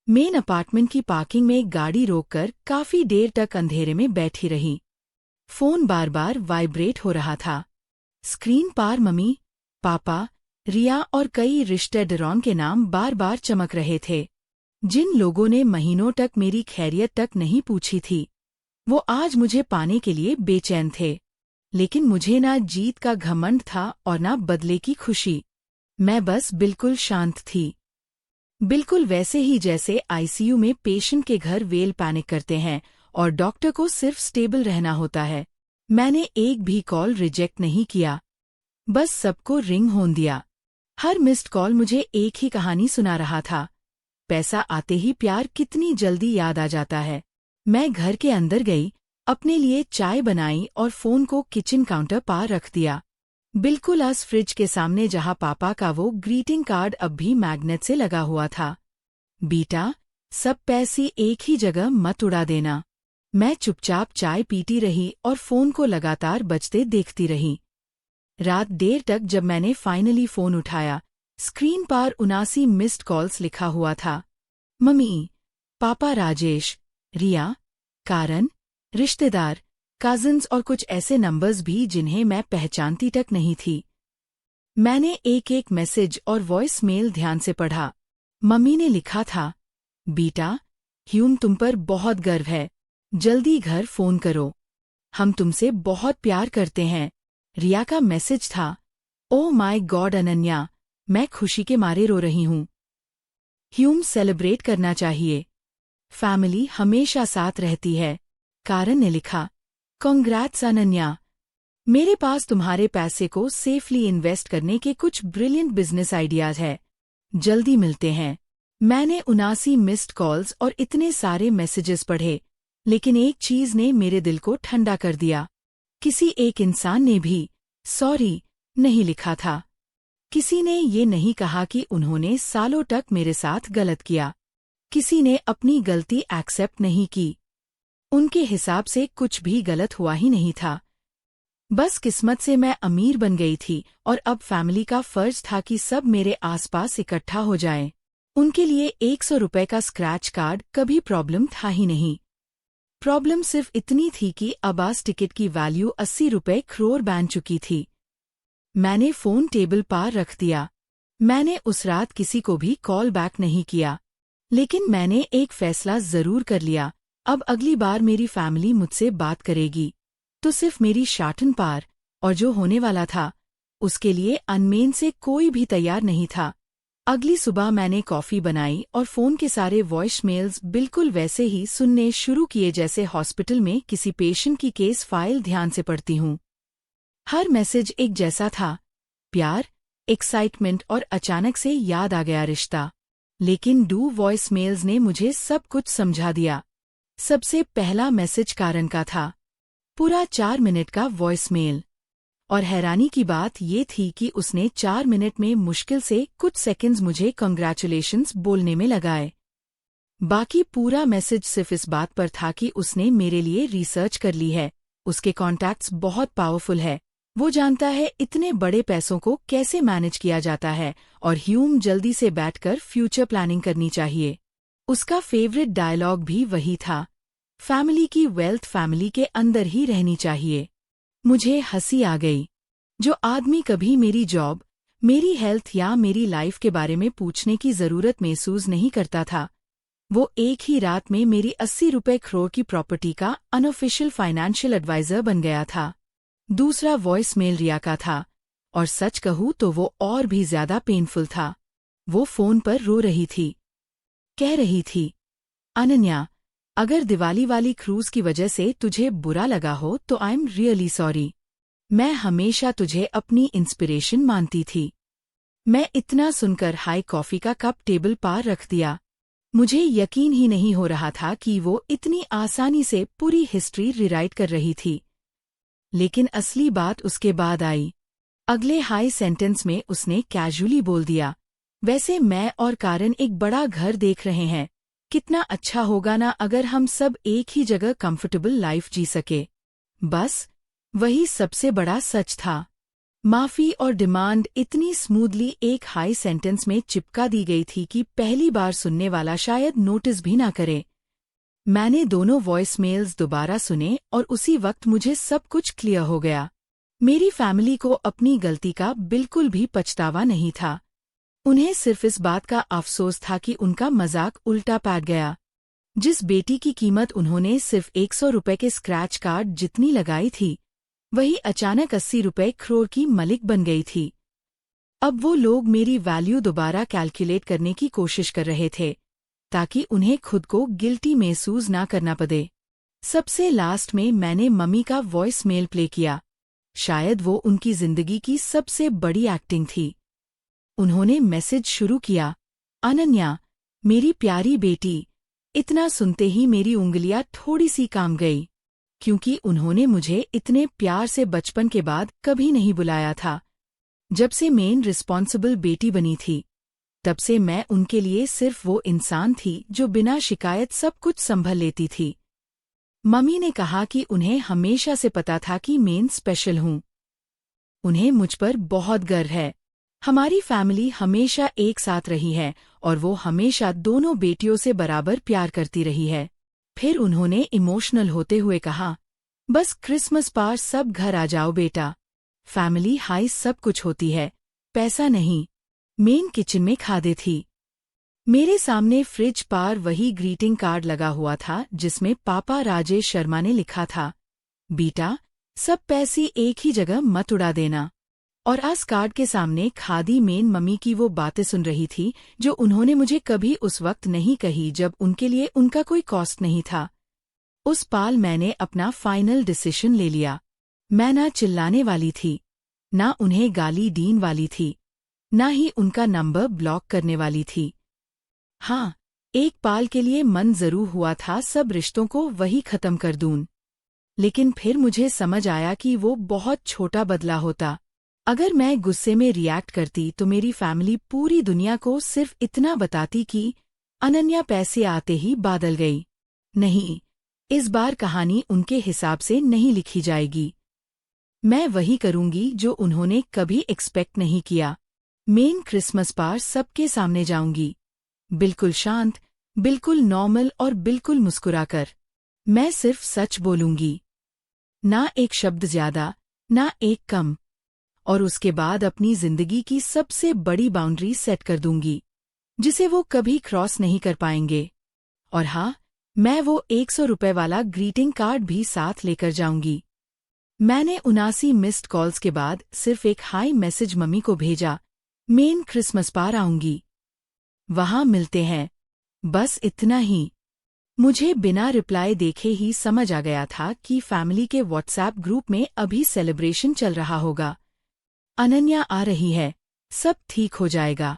मेन अपार्टमेंट की पार्किंग में गाड़ी रोककर काफी देर तक अंधेरे में बैठी रही। फोन बार बार वाइब्रेट हो रहा था। स्क्रीन पर मम्मी, पापा, रिया और कई रिश्तेदारों के नाम बार बार चमक रहे थे। जिन लोगों ने महीनों तक मेरी खैरियत तक नहीं पूछी थी, वो आज मुझे पाने के लिए बेचैन थे। लेकिन मुझे ना जीत का घमंड था और ना बदले की खुशी। मैं बस बिल्कुल शांत थी। बिल्कुल वैसे ही जैसे आईसीयू में पेशेंट के घर वेल पैनिक करते हैं और डॉक्टर को सिर्फ स्टेबल रहना होता है। मैंने एक भी कॉल रिजेक्ट नहीं किया, बस सबको रिंग होने दिया। हर मिस्ड कॉल मुझे एक ही कहानी सुना रहा था, पैसा आते ही प्यार कितनी जल्दी याद आ जाता है। मैं घर के अंदर गई, अपने लिए चाय बनाई और फोन को किचन काउंटर पर रख दिया, बिल्कुल उस फ्रिज के सामने जहां पापा का वो ग्रीटिंग कार्ड अब भी मैग्नेट से लगा हुआ था। बेटा, सब पैसे एक ही जगह मत उड़ा देना। मैं चुपचाप चाय पीती रही और फोन को लगातार बजते देखती रही। रात देर तक जब मैंने फाइनली फोन उठाया, स्क्रीन पर 79 मिस्ड कॉल्स लिखा हुआ था। मम्मी, पापा राजेश, रिया, कारण, रिश्तेदार, कजिन्स और कुछ ऐसे नंबर्स भी जिन्हें मैं पहचानती तक नहीं थी। मैंने एक एक मैसेज और वॉइस मेल ध्यान से पढ़ा। मम्मी ने लिखा था, बेटा, ह्यूम तुम पर बहुत गर्व है, जल्दी घर फोन करो, हम तुमसे बहुत प्यार करते हैं। रिया का मैसेज था, ओ माय गॉड अनन्या, मैं खुशी के मारे रो रही हूँ। ह्यूम सेलिब्रेट करना चाहिए, फैमिली हमेशा साथ रहती है। कारण ने लिखा, कांग्रेट्स अनन्या, मेरे पास तुम्हारे पैसे को सेफली इन्वेस्ट करने के कुछ ब्रिलियंट बिजनेस आइडियाज है, जल्दी मिलते हैं। मैंने 79 मिस्ड कॉल्स और इतने सारे मैसेजेस पढ़े, लेकिन एक चीज ने मेरे दिल को ठंडा कर दिया। किसी एक इंसान ने भी सॉरी नहीं लिखा था। किसी ने ये नहीं कहा कि उन्होंने सालों तक मेरे साथ गलत किया। किसी ने अपनी गलती एक्सेप्ट नहीं की। उनके हिसाब से कुछ भी गलत हुआ ही नहीं था। बस किस्मत से मैं अमीर बन गई थी और अब फैमिली का फर्ज था कि सब मेरे आसपास इकट्ठा हो जाएं। उनके लिए 100 रुपए का स्क्रैच कार्ड कभी प्रॉब्लम था ही नहीं। प्रॉब्लम सिर्फ इतनी थी कि अब्बास टिकट की वैल्यू 80 रुपए करोड़ बन चुकी थी। मैंने फोन टेबल पार रख दिया। मैंने उस रात किसी को भी कॉल बैक नहीं किया। लेकिन मैंने एक फैसला जरूर कर लिया, अब अगली बार मेरी फैमिली मुझसे बात करेगी तो सिर्फ मेरी शाटन पार, और जो होने वाला था उसके लिए अनमेन से कोई भी तैयार नहीं था। अगली सुबह मैंने कॉफी बनाई और फोन के सारे वॉइस मेल्स बिल्कुल वैसे ही सुनने शुरू किए जैसे हॉस्पिटल में किसी पेशेंट की केस फाइल ध्यान से पढ़ती हूँ। हर मैसेज एक जैसा था, प्यार, एक्साइटमेंट और अचानक से याद आ गया रिश्ता। लेकिन डू वॉइस मेल्स ने मुझे सब कुछ समझा दिया। सबसे पहला मैसेज कारण का था, पूरा 4 मिनट का वॉइस मेल। और हैरानी की बात ये थी कि उसने 4 मिनट में मुश्किल से कुछ सेकंड्स मुझे कंग्रेचुलेशंस बोलने में लगाए। बाकी पूरा मैसेज सिर्फ इस बात पर था कि उसने मेरे लिए रिसर्च कर ली है, उसके कॉन्टैक्ट्स बहुत पावरफुल है, वो जानता है इतने बड़े पैसों को कैसे मैनेज किया जाता है और ह्यूम जल्दी से बैठकर फ्यूचर प्लानिंग करनी चाहिए। उसका फेवरेट डायलॉग भी वही था, फैमिली की वेल्थ फैमिली के अंदर ही रहनी चाहिए। मुझे हंसी आ गई। जो आदमी कभी मेरी जॉब, मेरी हेल्थ या मेरी लाइफ के बारे में पूछने की जरूरत महसूस नहीं करता था, वो एक ही रात में मेरी 80 रुपए करोड़ की प्रॉपर्टी का अनऑफिशियल फाइनेंशियल एडवाइजर बन गया था। दूसरा वॉइस मेल रिया का था, और सच कहूँ तो वो और भी ज्यादा पेनफुल था। वो फोन पर रो रही थी। कह रही थी, अनन्या, अगर दिवाली वाली क्रूज की वजह से तुझे बुरा लगा हो तो आई एम रियली सॉरी। मैं हमेशा तुझे अपनी इंस्पिरेशन मानती थी। मैं इतना सुनकर हाई कॉफी का कप टेबल पार रख दिया। मुझे यकीन ही नहीं हो रहा था कि वो इतनी आसानी से पूरी हिस्ट्री रिराइट कर रही थी। लेकिन असली बात उसके बाद आई। अगले हाई सेंटेंस में उसने कैजुअली बोल दिया, वैसे मैं और कारण एक बड़ा घर देख रहे हैं, कितना अच्छा होगा ना अगर हम सब एक ही जगह कंफर्टेबल लाइफ जी सके। बस वही सबसे बड़ा सच था। माफी और डिमांड इतनी स्मूथली एक हाई सेंटेंस में चिपका दी गई थी कि पहली बार सुनने वाला शायद नोटिस भी ना करे। मैंने दोनों वॉइस मेल्स दोबारा सुने और उसी वक्त मुझे सब कुछ क्लियर हो गया। मेरी फैमिली को अपनी गलती का बिल्कुल भी पछतावा नहीं था। उन्हें सिर्फ इस बात का अफसोस था कि उनका मजाक उल्टा पैट गया। जिस बेटी की कीमत उन्होंने सिर्फ 100 रुपए के स्क्रैच कार्ड जितनी लगाई थी, वही अचानक 80 रुपए करोड़ की मलिक बन गई थी। अब वो लोग मेरी वैल्यू दोबारा कैलकुलेट करने की कोशिश कर रहे थे, ताकि उन्हें खुद को गिल्टी महसूस ना करना पड़े। सबसे लास्ट में मैंने मम्मी का वॉइस मेल प्ले किया। शायद वो उनकी जिंदगी की सबसे बड़ी एक्टिंग थी। उन्होंने मैसेज शुरू किया, अनन्या, मेरी प्यारी बेटी। इतना सुनते ही मेरी उंगलियां थोड़ी सी काम गई, क्योंकि उन्होंने मुझे इतने प्यार से बचपन के बाद कभी नहीं बुलाया था। जब से मेन रिस्पॉन्सिबल बेटी बनी थी, तब से मैं उनके लिए सिर्फ वो इंसान थी जो बिना शिकायत सब कुछ संभल लेती थी। मम्मी ने कहा कि उन्हें हमेशा से पता था कि मैं स्पेशल हूँ। उन्हें मुझ पर बहुत गर्व है। हमारी फैमिली हमेशा एक साथ रही है और वो हमेशा दोनों बेटियों से बराबर प्यार करती रही है। फिर उन्होंने इमोशनल होते हुए कहा, बस क्रिसमस पार सब घर आ जाओ बेटा। फैमिली हाई सब कुछ होती है, पैसा नहीं। मेन किचन में खादे थी। मेरे सामने फ्रिज पार वही ग्रीटिंग कार्ड लगा हुआ था जिसमें पापा राजेश शर्मा ने लिखा था, बेटा, सब पैसे एक ही जगह मत उड़ा देना। और आस कार्ड के सामने खादी मेन मम्मी की वो बातें सुन रही थी जो उन्होंने मुझे कभी उस वक्त नहीं कही जब उनके लिए उनका कोई कॉस्ट नहीं था। उस पाल मैंने अपना फाइनल डिसीजन ले लिया। मैं ना चिल्लाने वाली थी, ना उन्हें गाली दीन वाली थी, ना ही उनका नंबर ब्लॉक करने वाली थी। हाँ, एक पाल के लिए मन जरूर हुआ था सब रिश्तों को वही खत्म कर दूं। लेकिन फिर मुझे समझ आया कि वो बहुत छोटा बदला होता। अगर मैं गुस्से में रिएक्ट करती तो मेरी फैमिली पूरी दुनिया को सिर्फ इतना बताती कि अनन्या पैसे आते ही बादल गई। नहीं, इस बार कहानी उनके हिसाब से नहीं लिखी जाएगी। मैं वही करूंगी जो उन्होंने कभी एक्सपेक्ट नहीं किया। मेन क्रिसमस पार सबके सामने जाऊंगी, बिल्कुल शांत, बिल्कुल नॉर्मल और बिल्कुल मुस्कुराकर। मैं सिर्फ सच बोलूंगी, ना एक शब्द ज्यादा, ना एक कम। और उसके बाद अपनी जिंदगी की सबसे बड़ी बाउंड्री सेट कर दूंगी, जिसे वो कभी क्रॉस नहीं कर पाएंगे। और हाँ, मैं वो 100 रुपए वाला ग्रीटिंग कार्ड भी साथ लेकर जाऊंगी। मैंने 79 मिस्ड कॉल्स के बाद सिर्फ एक हाई मैसेज मम्मी को भेजा, मेन क्रिसमस पार आऊंगी, वहां मिलते हैं। बस इतना ही। मुझे बिना रिप्लाई देखे ही समझ आ गया था कि फैमिली के व्हाट्सएप ग्रुप में अभी सेलिब्रेशन चल रहा होगा। अनन्या आ रही है, सब ठीक हो जाएगा।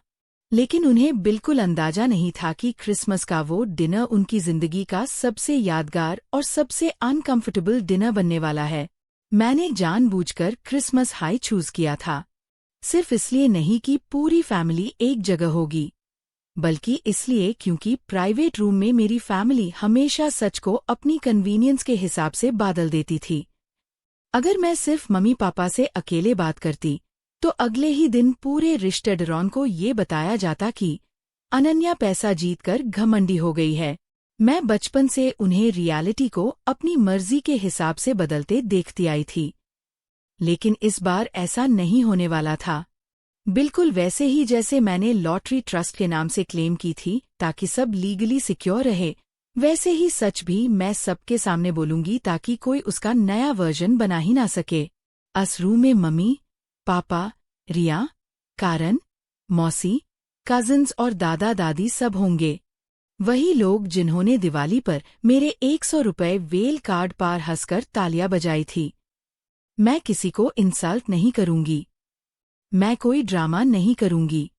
लेकिन उन्हें बिल्कुल अंदाजा नहीं था कि क्रिसमस का वो डिनर उनकी जिंदगी का सबसे यादगार और सबसे अनकंफर्टेबल डिनर बनने वाला है। मैंने जानबूझकर क्रिसमस हाई चूज किया था, सिर्फ इसलिए नहीं कि पूरी फैमिली एक जगह होगी, बल्कि इसलिए क्योंकि प्राइवेट रूम में मेरी फैमिली हमेशा सच को अपनी कन्वीनियंस के हिसाब से बादल देती थी। अगर मैं सिर्फ मम्मी पापा से अकेले बात करती, तो अगले ही दिन पूरे रिश्तेदारों को ये बताया जाता कि अनन्या पैसा जीतकर घमंडी हो गई है। मैं बचपन से उन्हें रियलिटी को अपनी मर्जी के हिसाब से बदलते देखती आई थी। लेकिन इस बार ऐसा नहीं होने वाला था। बिल्कुल वैसे ही जैसे मैंने लॉटरी ट्रस्ट के नाम से क्लेम की थी ताकि सब लीगली सिक्योर रहे, वैसे ही सच भी मैं सबके सामने बोलूंगी ताकि कोई उसका नया वर्जन बना ही ना सके। अस रूम में मम्मी, पापा, रिया, कारण, मौसी, कजिन्स और दादा दादी सब होंगे। वही लोग जिन्होंने दिवाली पर मेरे 100 रुपए वेल कार्ड पार हंसकर तालियां बजाई थी। मैं किसी को इंसल्ट नहीं करूंगी, मैं कोई ड्रामा नहीं करूंगी।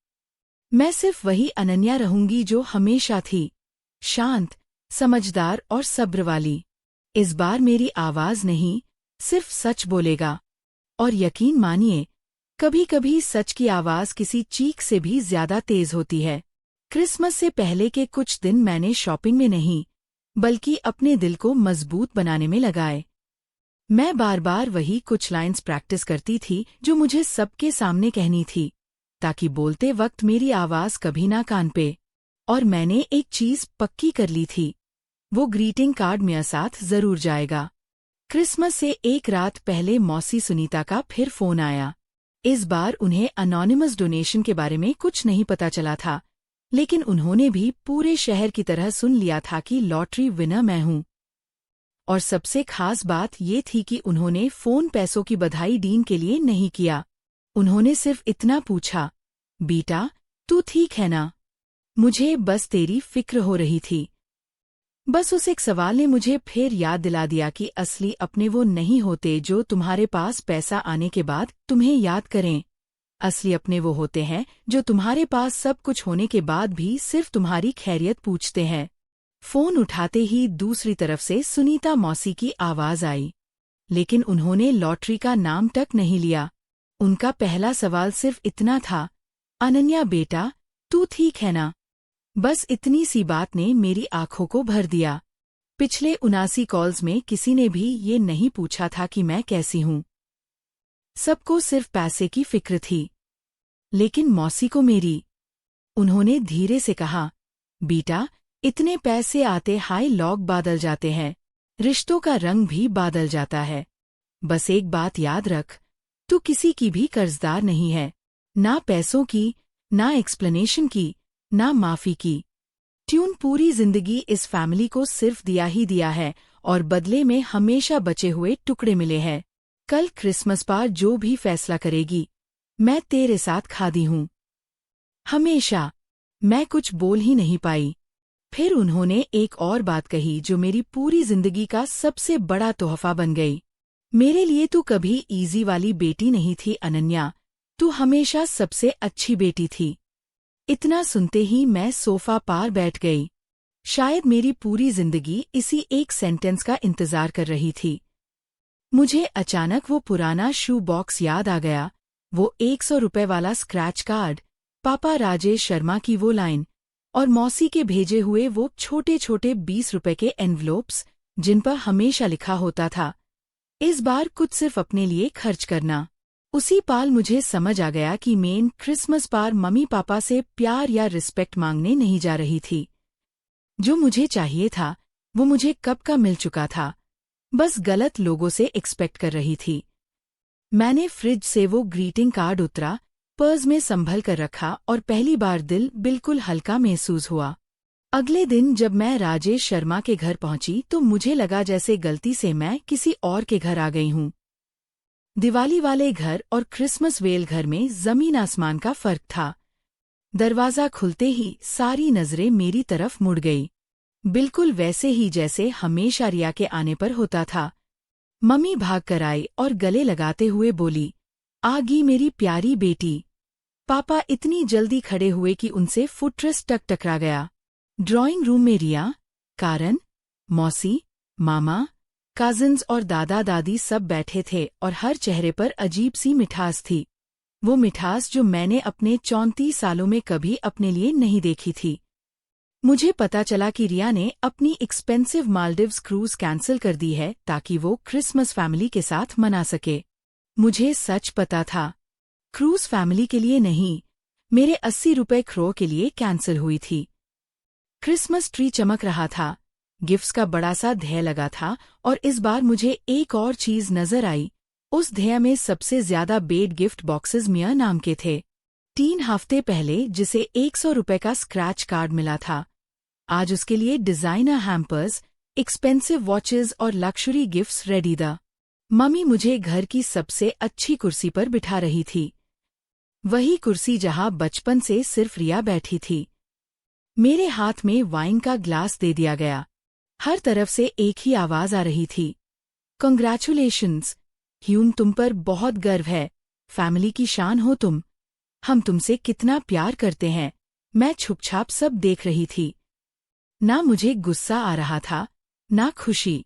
मैं सिर्फ वही अनन्या रहूंगी जो हमेशा थी, शांत, समझदार और सब्र वाली। इस बार मेरी आवाज नहीं, सिर्फ सच बोलेगा। और यकीन मानिए, कभी कभी सच की आवाज किसी चीख से भी ज्यादा तेज होती है। क्रिसमस से पहले के कुछ दिन मैंने शॉपिंग में नहीं, बल्कि अपने दिल को मजबूत बनाने में लगाए। मैं बार बार वही कुछ लाइंस प्रैक्टिस करती थी जो मुझे सबके सामने कहनी थी, ताकि बोलते वक्त मेरी आवाज कभी ना कान पे। और मैंने एक चीज पक्की कर ली थी, वो ग्रीटिंग कार्ड मेरे साथ जरूर जाएगा। क्रिसमस से एक रात पहले मौसी सुनीता का फिर फोन आया। इस बार उन्हें अनोनिमस डोनेशन के बारे में कुछ नहीं पता चला था, लेकिन उन्होंने भी पूरे शहर की तरह सुन लिया था कि लॉटरी विनर मैं हूं। और सबसे खास बात ये थी कि उन्होंने फोन पैसों की बधाई डीन के लिए नहीं किया। उन्होंने सिर्फ इतना पूछा, बेटा तू ठीक है ना? मुझे बस तेरी फिक्र हो रही थी। बस उस एक सवाल ने मुझे फिर याद दिला दिया कि असली अपने वो नहीं होते जो तुम्हारे पास पैसा आने के बाद तुम्हें याद करें। असली अपने वो होते हैं जो तुम्हारे पास सब कुछ होने के बाद भी सिर्फ तुम्हारी खैरियत पूछते हैं। फोन उठाते ही दूसरी तरफ से सुनीता मौसी की आवाज आई, लेकिन उन्होंने लॉटरी का नाम तक नहीं लिया। उनका पहला सवाल सिर्फ इतना था, अनन्या बेटा तू ठीक है ना? बस इतनी सी बात ने मेरी आंखों को भर दिया। पिछले 79 कॉल्स में किसी ने भी ये नहीं पूछा था कि मैं कैसी हूं। सबको सिर्फ पैसे की फिक्र थी, लेकिन मौसी को मेरी। उन्होंने धीरे से कहा, बेटा इतने पैसे आते हाई लॉग बादल जाते हैं, रिश्तों का रंग भी बादल जाता है। बस एक बात याद रख, तू किसी की भी कर्जदार नहीं है, ना पैसों की, ना एक्सप्लेनेशन की, ना माफी की। ट्यून पूरी जिंदगी इस फैमिली को सिर्फ दिया ही दिया है और बदले में हमेशा बचे हुए टुकड़े मिले हैं। कल क्रिसमस पर जो भी फैसला करेगी, मैं तेरे साथ खादी हूं, हमेशा। मैं कुछ बोल ही नहीं पाई। फिर उन्होंने एक और बात कही जो मेरी पूरी जिंदगी का सबसे बड़ा तोहफा बन गई। मेरे लिए तू कभी इजी वाली बेटी नहीं थी अनन्या, तू हमेशा सबसे अच्छी बेटी थी। इतना सुनते ही मैं सोफा पार बैठ गई। शायद मेरी पूरी जिंदगी इसी एक सेंटेंस का इंतजार कर रही थी। मुझे अचानक वो पुराना शू बॉक्स याद आ गया, वो 100 रुपए वाला स्क्रैच कार्ड, पापा राजेश शर्मा की वो लाइन, और मौसी के भेजे हुए वो छोटे छोटे 20 रुपए के एनवलोप्स जिन पर हमेशा लिखा होता था, इस बार कुछ सिर्फ अपने लिए खर्च करना। उसी पाल मुझे समझ आ गया कि मेन क्रिसमस पार मम्मी पापा से प्यार या रिस्पेक्ट मांगने नहीं जा रही थी। जो मुझे चाहिए था वो मुझे कब का मिल चुका था, बस गलत लोगों से एक्सपेक्ट कर रही थी। मैंने फ्रिज से वो ग्रीटिंग कार्ड उतरा, पर्स में संभल कर रखा और पहली बार दिल बिल्कुल हल्का महसूस हुआ। अगले दिन जब मैं राजेश शर्मा के घर पहुंची तो मुझे लगा जैसे गलती से मैं किसी और के घर आ गई हूं। दिवाली वाले घर और क्रिसमस वेल घर में जमीन आसमान का फर्क था। दरवाजा खुलते ही सारी नजरें मेरी तरफ मुड़ गई, बिल्कुल वैसे ही जैसे हमेशा रिया के आने पर होता था। मम्मी भाग कर आई और गले लगाते हुए बोली, आ गई मेरी प्यारी बेटी। पापा इतनी जल्दी खड़े हुए कि उनसे फुटरेस्ट तक टकरा गया। ड्राइंग रूम में रिया, कारण, मौसी, मामा, कजिन्स और दादा दादी सब बैठे थे और हर चेहरे पर अजीब सी मिठास थी। वो मिठास जो मैंने अपने 34 सालों में कभी अपने लिए नहीं देखी थी। मुझे पता चला कि रिया ने अपनी एक्सपेंसिव मालदीव्स क्रूज कैंसिल कर दी है ताकि वो क्रिसमस फैमिली के साथ मना सके। मुझे सच पता था, क्रूज फैमिली के लिए नहीं, मेरे 80 रुपए ख्रो के लिए कैंसिल हुई थी। क्रिसमस ट्री चमक रहा था, गिफ्ट्स का बड़ा सा ध्येय लगा था और इस बार मुझे एक और चीज नजर आई। उस ध्येय में सबसे ज्यादा बेड गिफ्ट बॉक्सेस मिया नाम के थे। 3 हफ्ते पहले जिसे 100 रुपए का स्क्रैच कार्ड मिला था, आज उसके लिए डिजाइनर हैम्पर्स, एक्सपेंसिव वॉचेस और लक्शरी गिफ्ट्स रेडी था। मम्मी मुझे घर की सबसे अच्छी कुर्सी पर बिठा रही थी, वही कुर्सी जहां बचपन से सिर्फ रिया बैठी थी। मेरे हाथ में वाइन का ग्लास दे दिया गया। हर तरफ से एक ही आवाज आ रही थी, कॉन्ग्रेचुलेशंस ह्यूम, तुम पर बहुत गर्व है, फैमिली की शान हो तुम, हम तुमसे कितना प्यार करते हैं। मैं छुपछाप सब देख रही थी। ना मुझे गुस्सा आ रहा था, ना खुशी।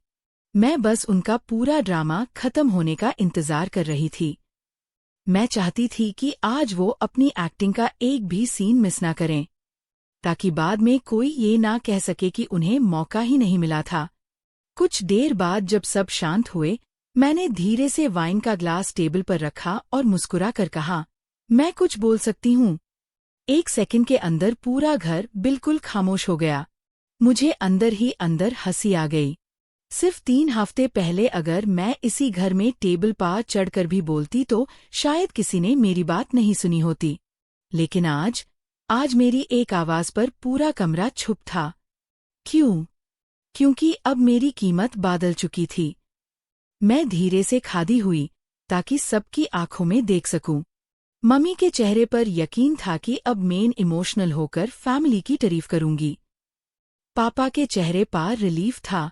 मैं बस उनका पूरा ड्रामा खत्म होने का इंतजार कर रही थी। मैं चाहती थी कि आज वो अपनी एक्टिंग का एक भी सीन मिस ना करें, ताकि बाद में कोई ये ना कह सके कि उन्हें मौका ही नहीं मिला था। कुछ देर बाद जब सब शांत हुए, मैंने धीरे से वाइन का ग्लास टेबल पर रखा और मुस्कुरा कर कहा, मैं कुछ बोल सकती हूँ। 1 सेकंड के अंदर पूरा घर बिल्कुल खामोश हो गया। मुझे अंदर ही अंदर हंसी आ गई। सिर्फ 3 हफ्ते पहले अगर मैं इसी घर में टेबल पार चढ़कर भी बोलती तो शायद किसी ने मेरी बात नहीं सुनी होती, लेकिन आज मेरी एक आवाज पर पूरा कमरा चुप था। क्यों? क्योंकि अब मेरी कीमत बदल चुकी थी। मैं धीरे से खादी हुई ताकि सबकी आंखों में देख सकूं। मम्मी के चेहरे पर यकीन था कि अब मैं इमोशनल होकर फैमिली की तारीफ करूंगी। पापा के चेहरे पर रिलीफ था,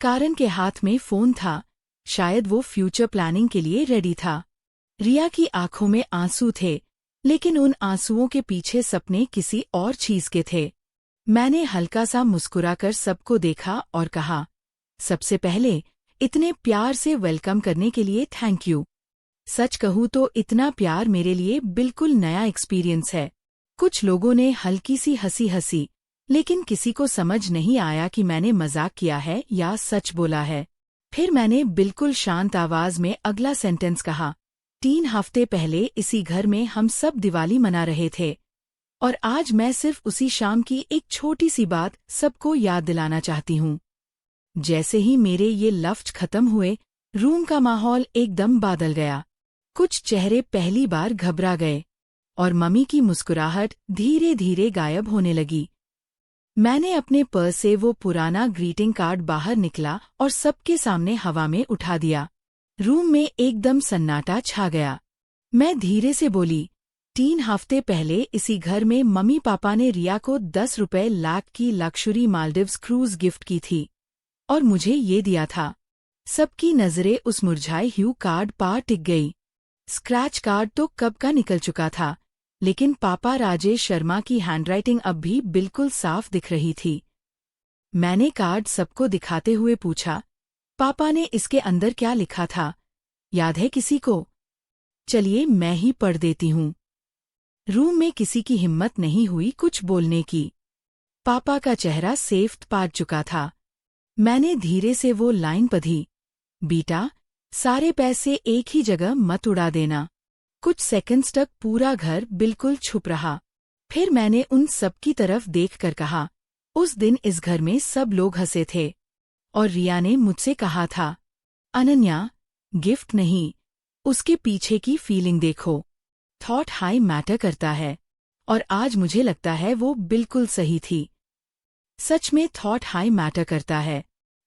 कारण के हाथ में फोन था, शायद वो फ्यूचर प्लानिंग के लिए रेडी था। रिया की आंखों में आंसू थे, लेकिन उन आंसुओं के पीछे सपने किसी और चीज के थे। मैंने हल्का सा मुस्कुराकर सबको देखा और कहा, सबसे पहले इतने प्यार से वेलकम करने के लिए थैंक यू। सच कहूँ तो इतना प्यार मेरे लिए बिल्कुल नया एक्सपीरियंस है। कुछ लोगों ने हल्की सी हंसी, लेकिन किसी को समझ नहीं आया कि मैंने मजाक किया है या सच बोला है। फिर मैंने बिल्कुल शांत आवाज में अगला सेंटेंस कहा, 3 हफ्ते पहले इसी घर में हम सब दिवाली मना रहे थे, और आज मैं सिर्फ उसी शाम की एक छोटी सी बात सबको याद दिलाना चाहती हूँ। जैसे ही मेरे ये लफ्ज खत्म हुए, रूम का माहौल एकदम बदल गया। कुछ चेहरे पहली बार घबरा गए और मम्मी की मुस्कुराहट धीरे धीरे गायब होने लगी। मैंने अपने पर्स से वो पुराना ग्रीटिंग कार्ड बाहर निकला और सबके सामने हवा में उठा दिया। रूम में एकदम सन्नाटा छा गया। मैं धीरे से बोली, 3 हफ्ते पहले इसी घर में मम्मी पापा ने रिया को 10 रुपए लाख की लक्शरी मालदीव्स क्रूज गिफ्ट की थी, और मुझे ये दिया था। सबकी नजरें उस मुरझाए ह्यू कार्ड पर टिक गई। स्क्रैच कार्ड तो कब का निकल चुका था, लेकिन पापा राजेश शर्मा की हैंडराइटिंग अब भी बिल्कुल साफ दिख रही थी। मैंने कार्ड सबको दिखाते हुए पूछा, पापा ने इसके अंदर क्या लिखा था, याद है किसी को? चलिए मैं ही पढ़ देती हूँ। रूम में किसी की हिम्मत नहीं हुई कुछ बोलने की। पापा का चेहरा सेफ पाट चुका था। मैंने धीरे से वो लाइन पढ़ी, बेटा, सारे पैसे एक ही जगह मत उड़ा देना। कुछ सेकंड्स तक पूरा घर बिल्कुल छुप रहा। फिर मैंने उन सब की तरफ देखकर कहा, उस दिन इस घर में सब लोग हंसे थे। और रिया ने मुझसे कहा था, अनन्या, गिफ्ट नहीं, उसके पीछे की फीलिंग देखो। थॉट हाई मैटर करता है। और आज मुझे लगता है वो बिल्कुल सही थी। सच में थॉट हाई मैटर करता है,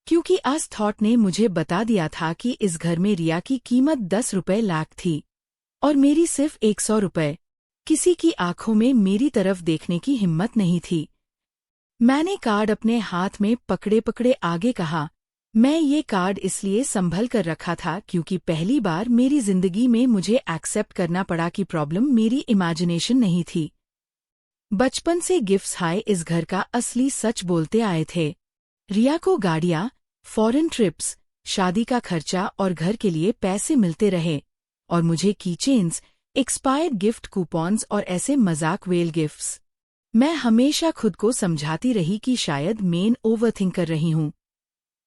क्योंकि आज थॉट ने मुझे बता दिया था कि इस घर में रिया की कीमत 10 रुपए लाख थी और मेरी सिर्फ 100 रुपए। किसी की आंखों में मेरी तरफ देखने की हिम्मत नहीं थी। मैंने कार्ड अपने हाथ में पकड़े पकड़े आगे कहा, मैं ये कार्ड इसलिए संभल कर रखा था क्योंकि पहली बार मेरी जिंदगी में मुझे एक्सेप्ट करना पड़ा कि प्रॉब्लम मेरी इमेजिनेशन नहीं थी। बचपन से गिफ्ट्स हाय इस घर का असली सच बोलते आए थे। रिया को गाड़ियां, फॉरेन ट्रिप्स, शादी का खर्चा और घर के लिए पैसे मिलते रहे, और मुझे कीचेन्स, एक्सपायर्ड गिफ्ट कूपन्स और ऐसे मजाक वेल गिफ्ट्स। मैं हमेशा खुद को समझाती रही कि शायद मैं ओवरथिंक कर रही हूँ,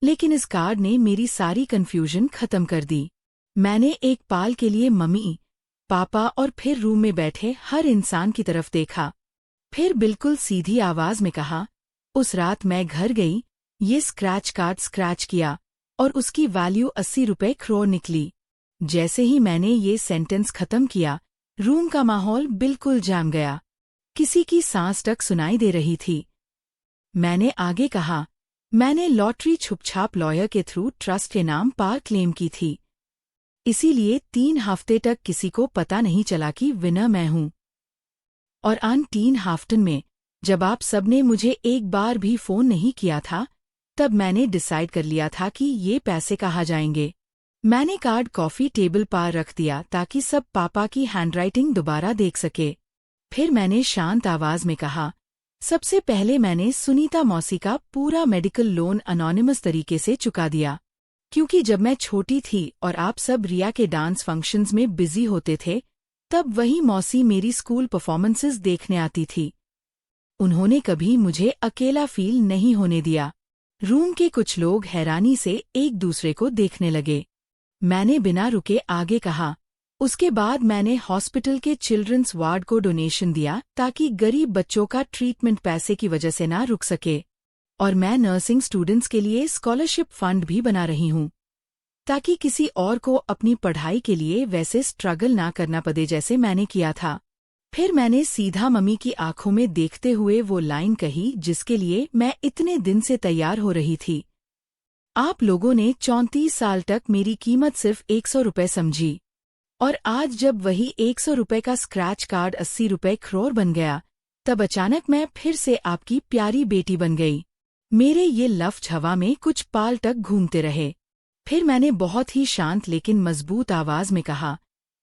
लेकिन इस कार्ड ने मेरी सारी कंफ्यूजन खत्म कर दी। मैंने एक पाल के लिए मम्मी, पापा और फिर रूम में बैठे हर इंसान की तरफ देखा। फिर बिल्कुल सीधी आवाज में कहा, उस रात मैं घर गई, ये स्क्रैच कार्ड स्क्रैच किया और उसकी वैल्यू 80 रुपए करोड़ निकली। जैसे ही मैंने ये सेंटेंस खत्म किया, रूम का माहौल बिल्कुल जम गया। किसी की सांस तक सुनाई दे रही थी। मैंने आगे कहा, मैंने लॉटरी छुपछाप लॉयर के थ्रू ट्रस्ट के नाम पर क्लेम की थी, इसीलिए 3 हफ्ते तक किसी को पता नहीं चला कि विनर मैं हूं। और आन 3 हफ्तन में, जब आप सबने मुझे एक बार भी फोन नहीं किया था, तब मैंने डिसाइड कर लिया था कि ये पैसे कहाँ जाएंगे। मैंने कार्ड कॉफी टेबल पर रख दिया ताकि सब पापा की हैंडराइटिंग दोबारा देख सके। फिर मैंने शांत आवाज में कहा, सबसे पहले मैंने सुनीता मौसी का पूरा मेडिकल लोन अनोनिमस तरीके से चुका दिया, क्योंकि जब मैं छोटी थी और आप सब रिया के डांस फंक्शंस में बिजी होते थे, तब वही मौसी मेरी स्कूल परफॉर्मेंसेस देखने आती थी। उन्होंने कभी मुझे अकेला फील नहीं होने दिया। रूम के कुछ लोग हैरानी से एक दूसरे को देखने लगे। मैंने बिना रुके आगे कहा, उसके बाद मैंने हॉस्पिटल के चिल्ड्रंस वार्ड को डोनेशन दिया ताकि गरीब बच्चों का ट्रीटमेंट पैसे की वजह से ना रुक सके। और मैं नर्सिंग स्टूडेंट्स के लिए स्कॉलरशिप फंड भी बना रही हूँ, ताकि किसी और को अपनी पढ़ाई के लिए वैसे स्ट्रगल ना करना पड़े जैसे मैंने किया था। फिर मैंने सीधा मम्मी की आंखों में देखते हुए वो लाइन कही जिसके लिए मैं इतने दिन से तैयार हो रही थी। आप लोगों ने 34 साल तक मेरी कीमत सिर्फ 100 रुपए समझी, और आज जब वही 100 रुपए का स्क्रैच कार्ड 80 रुपए करोड़ बन गया, तब अचानक मैं फिर से आपकी प्यारी बेटी बन गई। मेरे ये लफ्ज हवा में कुछ पाल तक घूमते रहे। फिर मैंने बहुत ही शांत लेकिन मजबूत आवाज में कहा,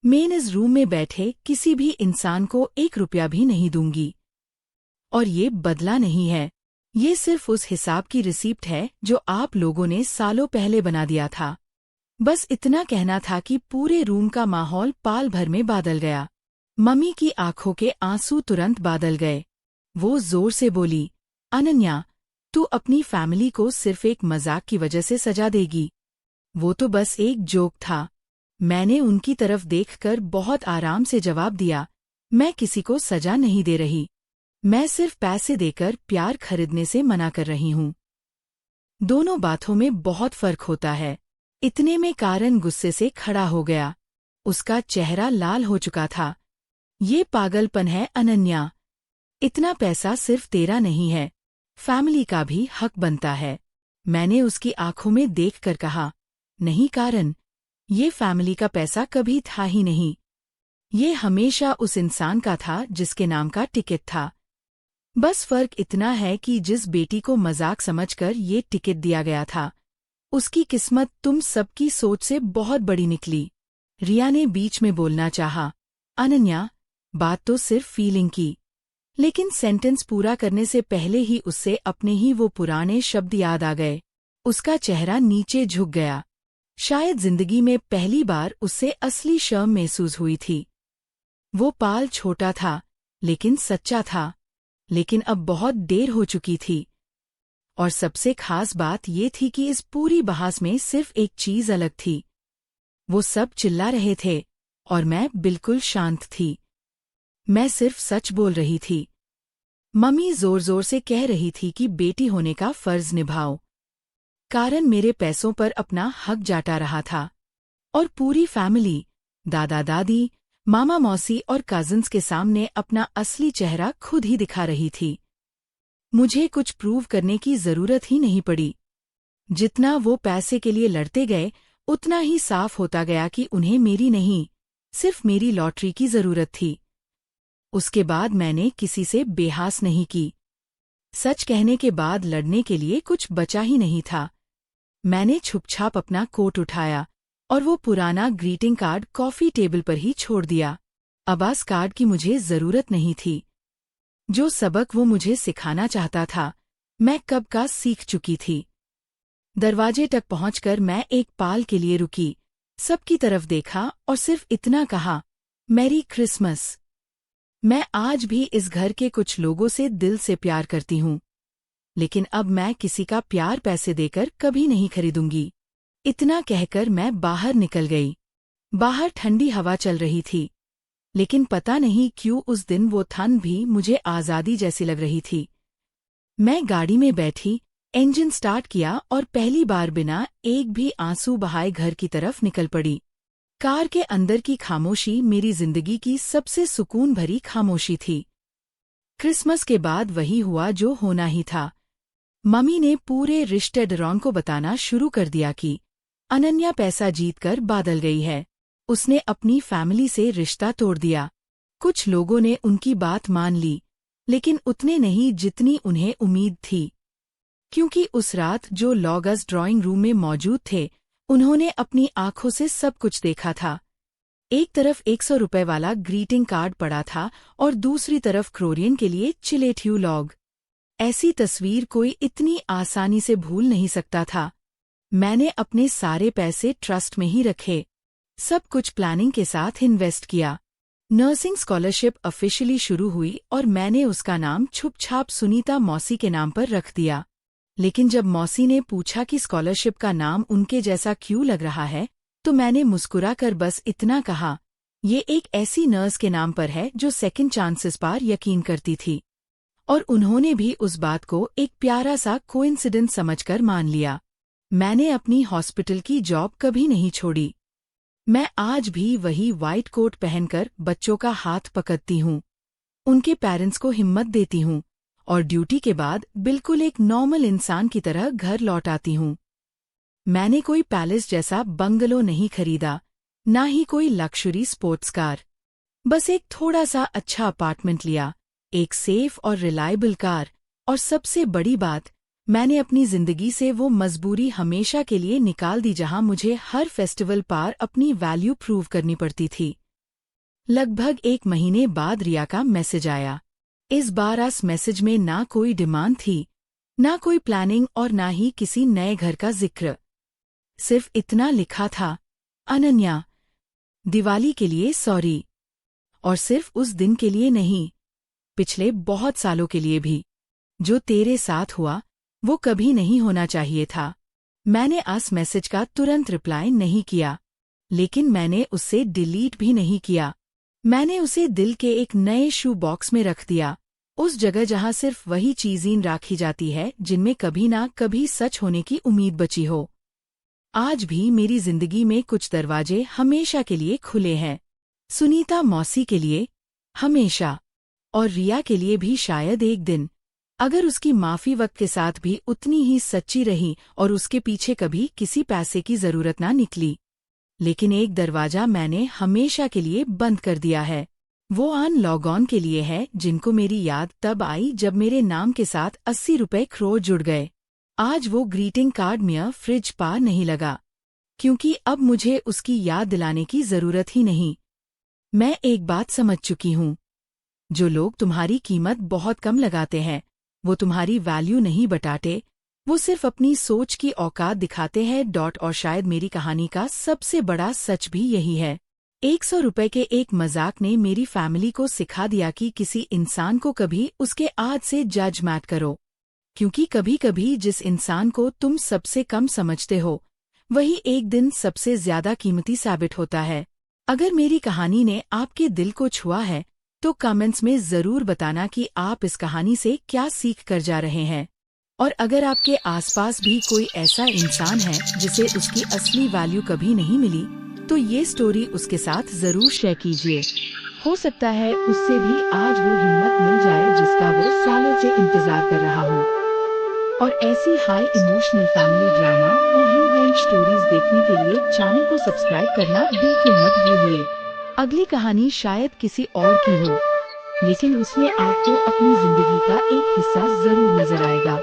मैं इस रूम में बैठे किसी भी इंसान को 1 रुपया भी नहीं दूंगी। और ये बदला नहीं है, ये सिर्फ उस हिसाब की रिसीप्ट है जो आप लोगों ने सालों पहले बना दिया था। बस इतना कहना था कि पूरे रूम का माहौल पाल भर में बादल गया। मम्मी की आंखों के आंसू तुरंत बादल गए। वो जोर से बोली, अनन्या, तू अपनी फैमिली को सिर्फ एक मजाक की वजह से सजा देगी? वो तो बस एक जोक था। मैंने उनकी तरफ देखकर बहुत आराम से जवाब दिया, मैं किसी को सजा नहीं दे रही, मैं सिर्फ पैसे देकर प्यार खरीदने से मना कर रही हूँ। दोनों बातों में बहुत फर्क होता है। इतने में कारण गुस्से से खड़ा हो गया। उसका चेहरा लाल हो चुका था। ये पागलपन है अनन्या, इतना पैसा सिर्फ तेरा नहीं है, फैमिली का भी हक बनता है। मैंने उसकी आंखों में देखकर कहा, नहीं कारण, ये फैमिली का पैसा कभी था ही नहीं, ये हमेशा उस इंसान का था जिसके नाम का टिकट था। बस फर्क इतना है कि जिस बेटी को मजाक समझकर ये टिकट दिया गया था, उसकी किस्मत तुम सबकी सोच से बहुत बड़ी निकली। रिया ने बीच में बोलना चाहा, अनन्या, बात तो सिर्फ फीलिंग की, लेकिन सेंटेंस पूरा करने से पहले ही उससे अपने ही वो पुराने शब्द याद आ गए। उसका चेहरा नीचे झुक गया। शायद जिंदगी में पहली बार उससे असली शर्म महसूस हुई थी। वो पाल छोटा था, लेकिन सच्चा था। लेकिन अब बहुत देर हो चुकी थी। और सबसे खास बात ये थी कि इस पूरी बहस में सिर्फ एक चीज अलग थी। वो सब चिल्ला रहे थे और मैं बिल्कुल शांत थी। मैं सिर्फ सच बोल रही थी। मम्मी जोर जोर से कह रही थी कि बेटी होने का फर्ज निभाओ, कारण मेरे पैसों पर अपना हक जाता रहा था। और पूरी फैमिली, दादा दादी, मामा मौसी और कजिन्स के सामने अपना असली चेहरा खुद ही दिखा रही थी। मुझे कुछ प्रूव करने की जरूरत ही नहीं पड़ी। जितना वो पैसे के लिए लड़ते गए, उतना ही साफ होता गया कि उन्हें मेरी नहीं, सिर्फ मेरी लॉटरी की जरूरत थी। उसके बाद मैंने किसी से बेहास नहीं की। सच कहने के बाद लड़ने के लिए कुछ बचा ही नहीं था। मैंने छुपछाप अपना कोट उठाया और वो पुराना ग्रीटिंग कार्ड कॉफी टेबल पर ही छोड़ दिया। अब इस कार्ड की मुझे जरूरत नहीं थी। जो सबक वो मुझे सिखाना चाहता था, मैं कब का सीख चुकी थी। दरवाजे तक पहुंचकर मैं एक पाल के लिए रुकी, सबकी तरफ देखा और सिर्फ इतना कहा, मैरी क्रिसमस। मैं आज भी इस घर के कुछ लोगों से दिल से प्यार करती हूँ, लेकिन अब मैं किसी का प्यार पैसे देकर कभी नहीं खरीदूंगी। इतना कहकर मैं बाहर निकल गई। बाहर ठंडी हवा चल रही थी, लेकिन पता नहीं क्यों उस दिन वो ठंड भी मुझे आज़ादी जैसी लग रही थी। मैं गाड़ी में बैठी, इंजन स्टार्ट किया और पहली बार बिना एक भी आंसू बहाए घर की तरफ निकल पड़ी। कार के अंदर की खामोशी मेरी जिंदगी की सबसे सुकून भरी खामोशी थी। क्रिसमस के बाद वही हुआ जो होना ही था। मम्मी ने पूरे रिश्तेदारों को बताना शुरू कर दिया कि अनन्या पैसा जीतकर बादल गई है। उसने अपनी फैमिली से रिश्ता तोड़ दिया। कुछ लोगों ने उनकी बात मान ली, लेकिन उतने नहीं जितनी उन्हें उम्मीद थी। क्योंकि उस रात जो लोग इस ड्राइंग रूम में मौजूद थे, उन्होंने अपनी आंखों से सब कुछ देखा था। एक तरफ 100 रुपए वाला ग्रीटिंग कार्ड पड़ा था और दूसरी तरफ क्रोरियन के लिए चिलेठ्यू लॉग। ऐसी तस्वीर कोई इतनी आसानी से भूल नहीं सकता था। मैंने अपने सारे पैसे ट्रस्ट में ही रखे, सब कुछ प्लानिंग के साथ इन्वेस्ट किया। नर्सिंग स्कॉलरशिप ऑफिशियली शुरू हुई और मैंने उसका नाम छुपछाप सुनीता मौसी के नाम पर रख दिया। लेकिन जब मौसी ने पूछा कि स्कॉलरशिप का नाम उनके जैसा क्यों लग रहा है, तो मैंने मुस्कुराकर बस इतना कहा, ये एक ऐसी नर्स के नाम पर है जो सेकंड चांसेस पर यकीन करती थी। और उन्होंने भी उस बात को एक प्यारा सा कोइंसिडेंस समझकर मान लिया। मैंने अपनी हॉस्पिटल की जॉब कभी नहीं छोड़ी। मैं आज भी वही व्हाइट कोट पहनकर बच्चों का हाथ पकड़ती हूँ, उनके पेरेंट्स को हिम्मत देती हूँ और ड्यूटी के बाद बिल्कुल एक नॉर्मल इंसान की तरह घर लौट आती हूँ। मैंने कोई पैलेस जैसा बंगलो नहीं खरीदा, ना ही कोई लक्जरी स्पोर्ट्स कार। बस एक थोड़ा सा अच्छा अपार्टमेंट लिया, एक सेफ और रिलायबल कार, और सबसे बड़ी बात, मैंने अपनी जिंदगी से वो मजबूरी हमेशा के लिए निकाल दी जहां मुझे हर फेस्टिवल पर अपनी वैल्यू प्रूव करनी पड़ती थी। लगभग 1 महीने बाद रिया का मैसेज आया। इस बार इस मैसेज में ना कोई डिमांड थी, ना कोई प्लानिंग और ना ही किसी नए घर का जिक्र। सिर्फ इतना लिखा था, अनन्या, दिवाली के लिए सॉरी। और सिर्फ उस दिन के लिए नहीं, पिछले बहुत सालों के लिए भी। जो तेरे साथ हुआ, वो कभी नहीं होना चाहिए था। मैंने इस मैसेज का तुरंत रिप्लाई नहीं किया, लेकिन मैंने उसे डिलीट भी नहीं किया। मैंने उसे दिल के एक नए शू बॉक्स में रख दिया, उस जगह जहां सिर्फ वही चीजें राखी जाती है जिनमें कभी ना कभी सच होने की उम्मीद बची हो। आज भी मेरी जिंदगी में कुछ दरवाजे हमेशा के लिए खुले हैं। सुनीता मौसी के लिए, हमेशा, और रिया के लिए भी शायद एक दिन, अगर उसकी माफी वक्त के साथ भी उतनी ही सच्ची रही और उसके पीछे कभी किसी पैसे की जरूरत ना निकली। लेकिन एक दरवाजा मैंने हमेशा के लिए बंद कर दिया है। वो आन लॉगऑन के लिए है जिनको मेरी याद तब आई जब मेरे नाम के साथ 80 रुपए क्रोर जुड़ गए। आज वो ग्रीटिंग कार्ड में फ्रिज पार नहीं लगा, क्योंकि अब मुझे उसकी याद दिलाने की जरूरत ही नहीं। मैं एक बात समझ चुकी हूँ, जो लोग तुम्हारी कीमत बहुत कम लगाते हैं, वो तुम्हारी वैल्यू नहीं बताते, वो सिर्फ अपनी सोच की औकात दिखाते हैं। और शायद मेरी कहानी का सबसे बड़ा सच भी यही है। 100 रुपए के एक मजाक ने मेरी फैमिली को सिखा दिया कि किसी इंसान को कभी उसके आज से जज मत करो, क्योंकि कभी कभी जिस इंसान को तुम सबसे कम समझते हो वही एक दिन सबसे ज्यादा कीमती साबित होता है। अगर मेरी कहानी ने आपके दिल को छुआ है तो कमेंट्स में जरूर बताना कि आप इस कहानी से क्या सीख कर जा रहे हैं। और अगर आपके आसपास भी कोई ऐसा इंसान है जिसे उसकी असली वैल्यू कभी नहीं मिली तो ये स्टोरी उसके साथ जरूर शेयर कीजिए। हो सकता है उससे भी आज वो हिम्मत मिल जाए जिसका वो सालों से इंतजार कर रहा हो। और ऐसी हाई इमोशनल फैमिली ड्रामा और ह्यूमन स्टोरीज देखने के लिए चैनल को सब्सक्राइब करना बिल्कुल मत भूलिए। अगली कहानी शायद किसी और की हो, लेकिन उसमें आपको अपनी जिंदगी का एक हिस्सा जरूर नजर आएगा।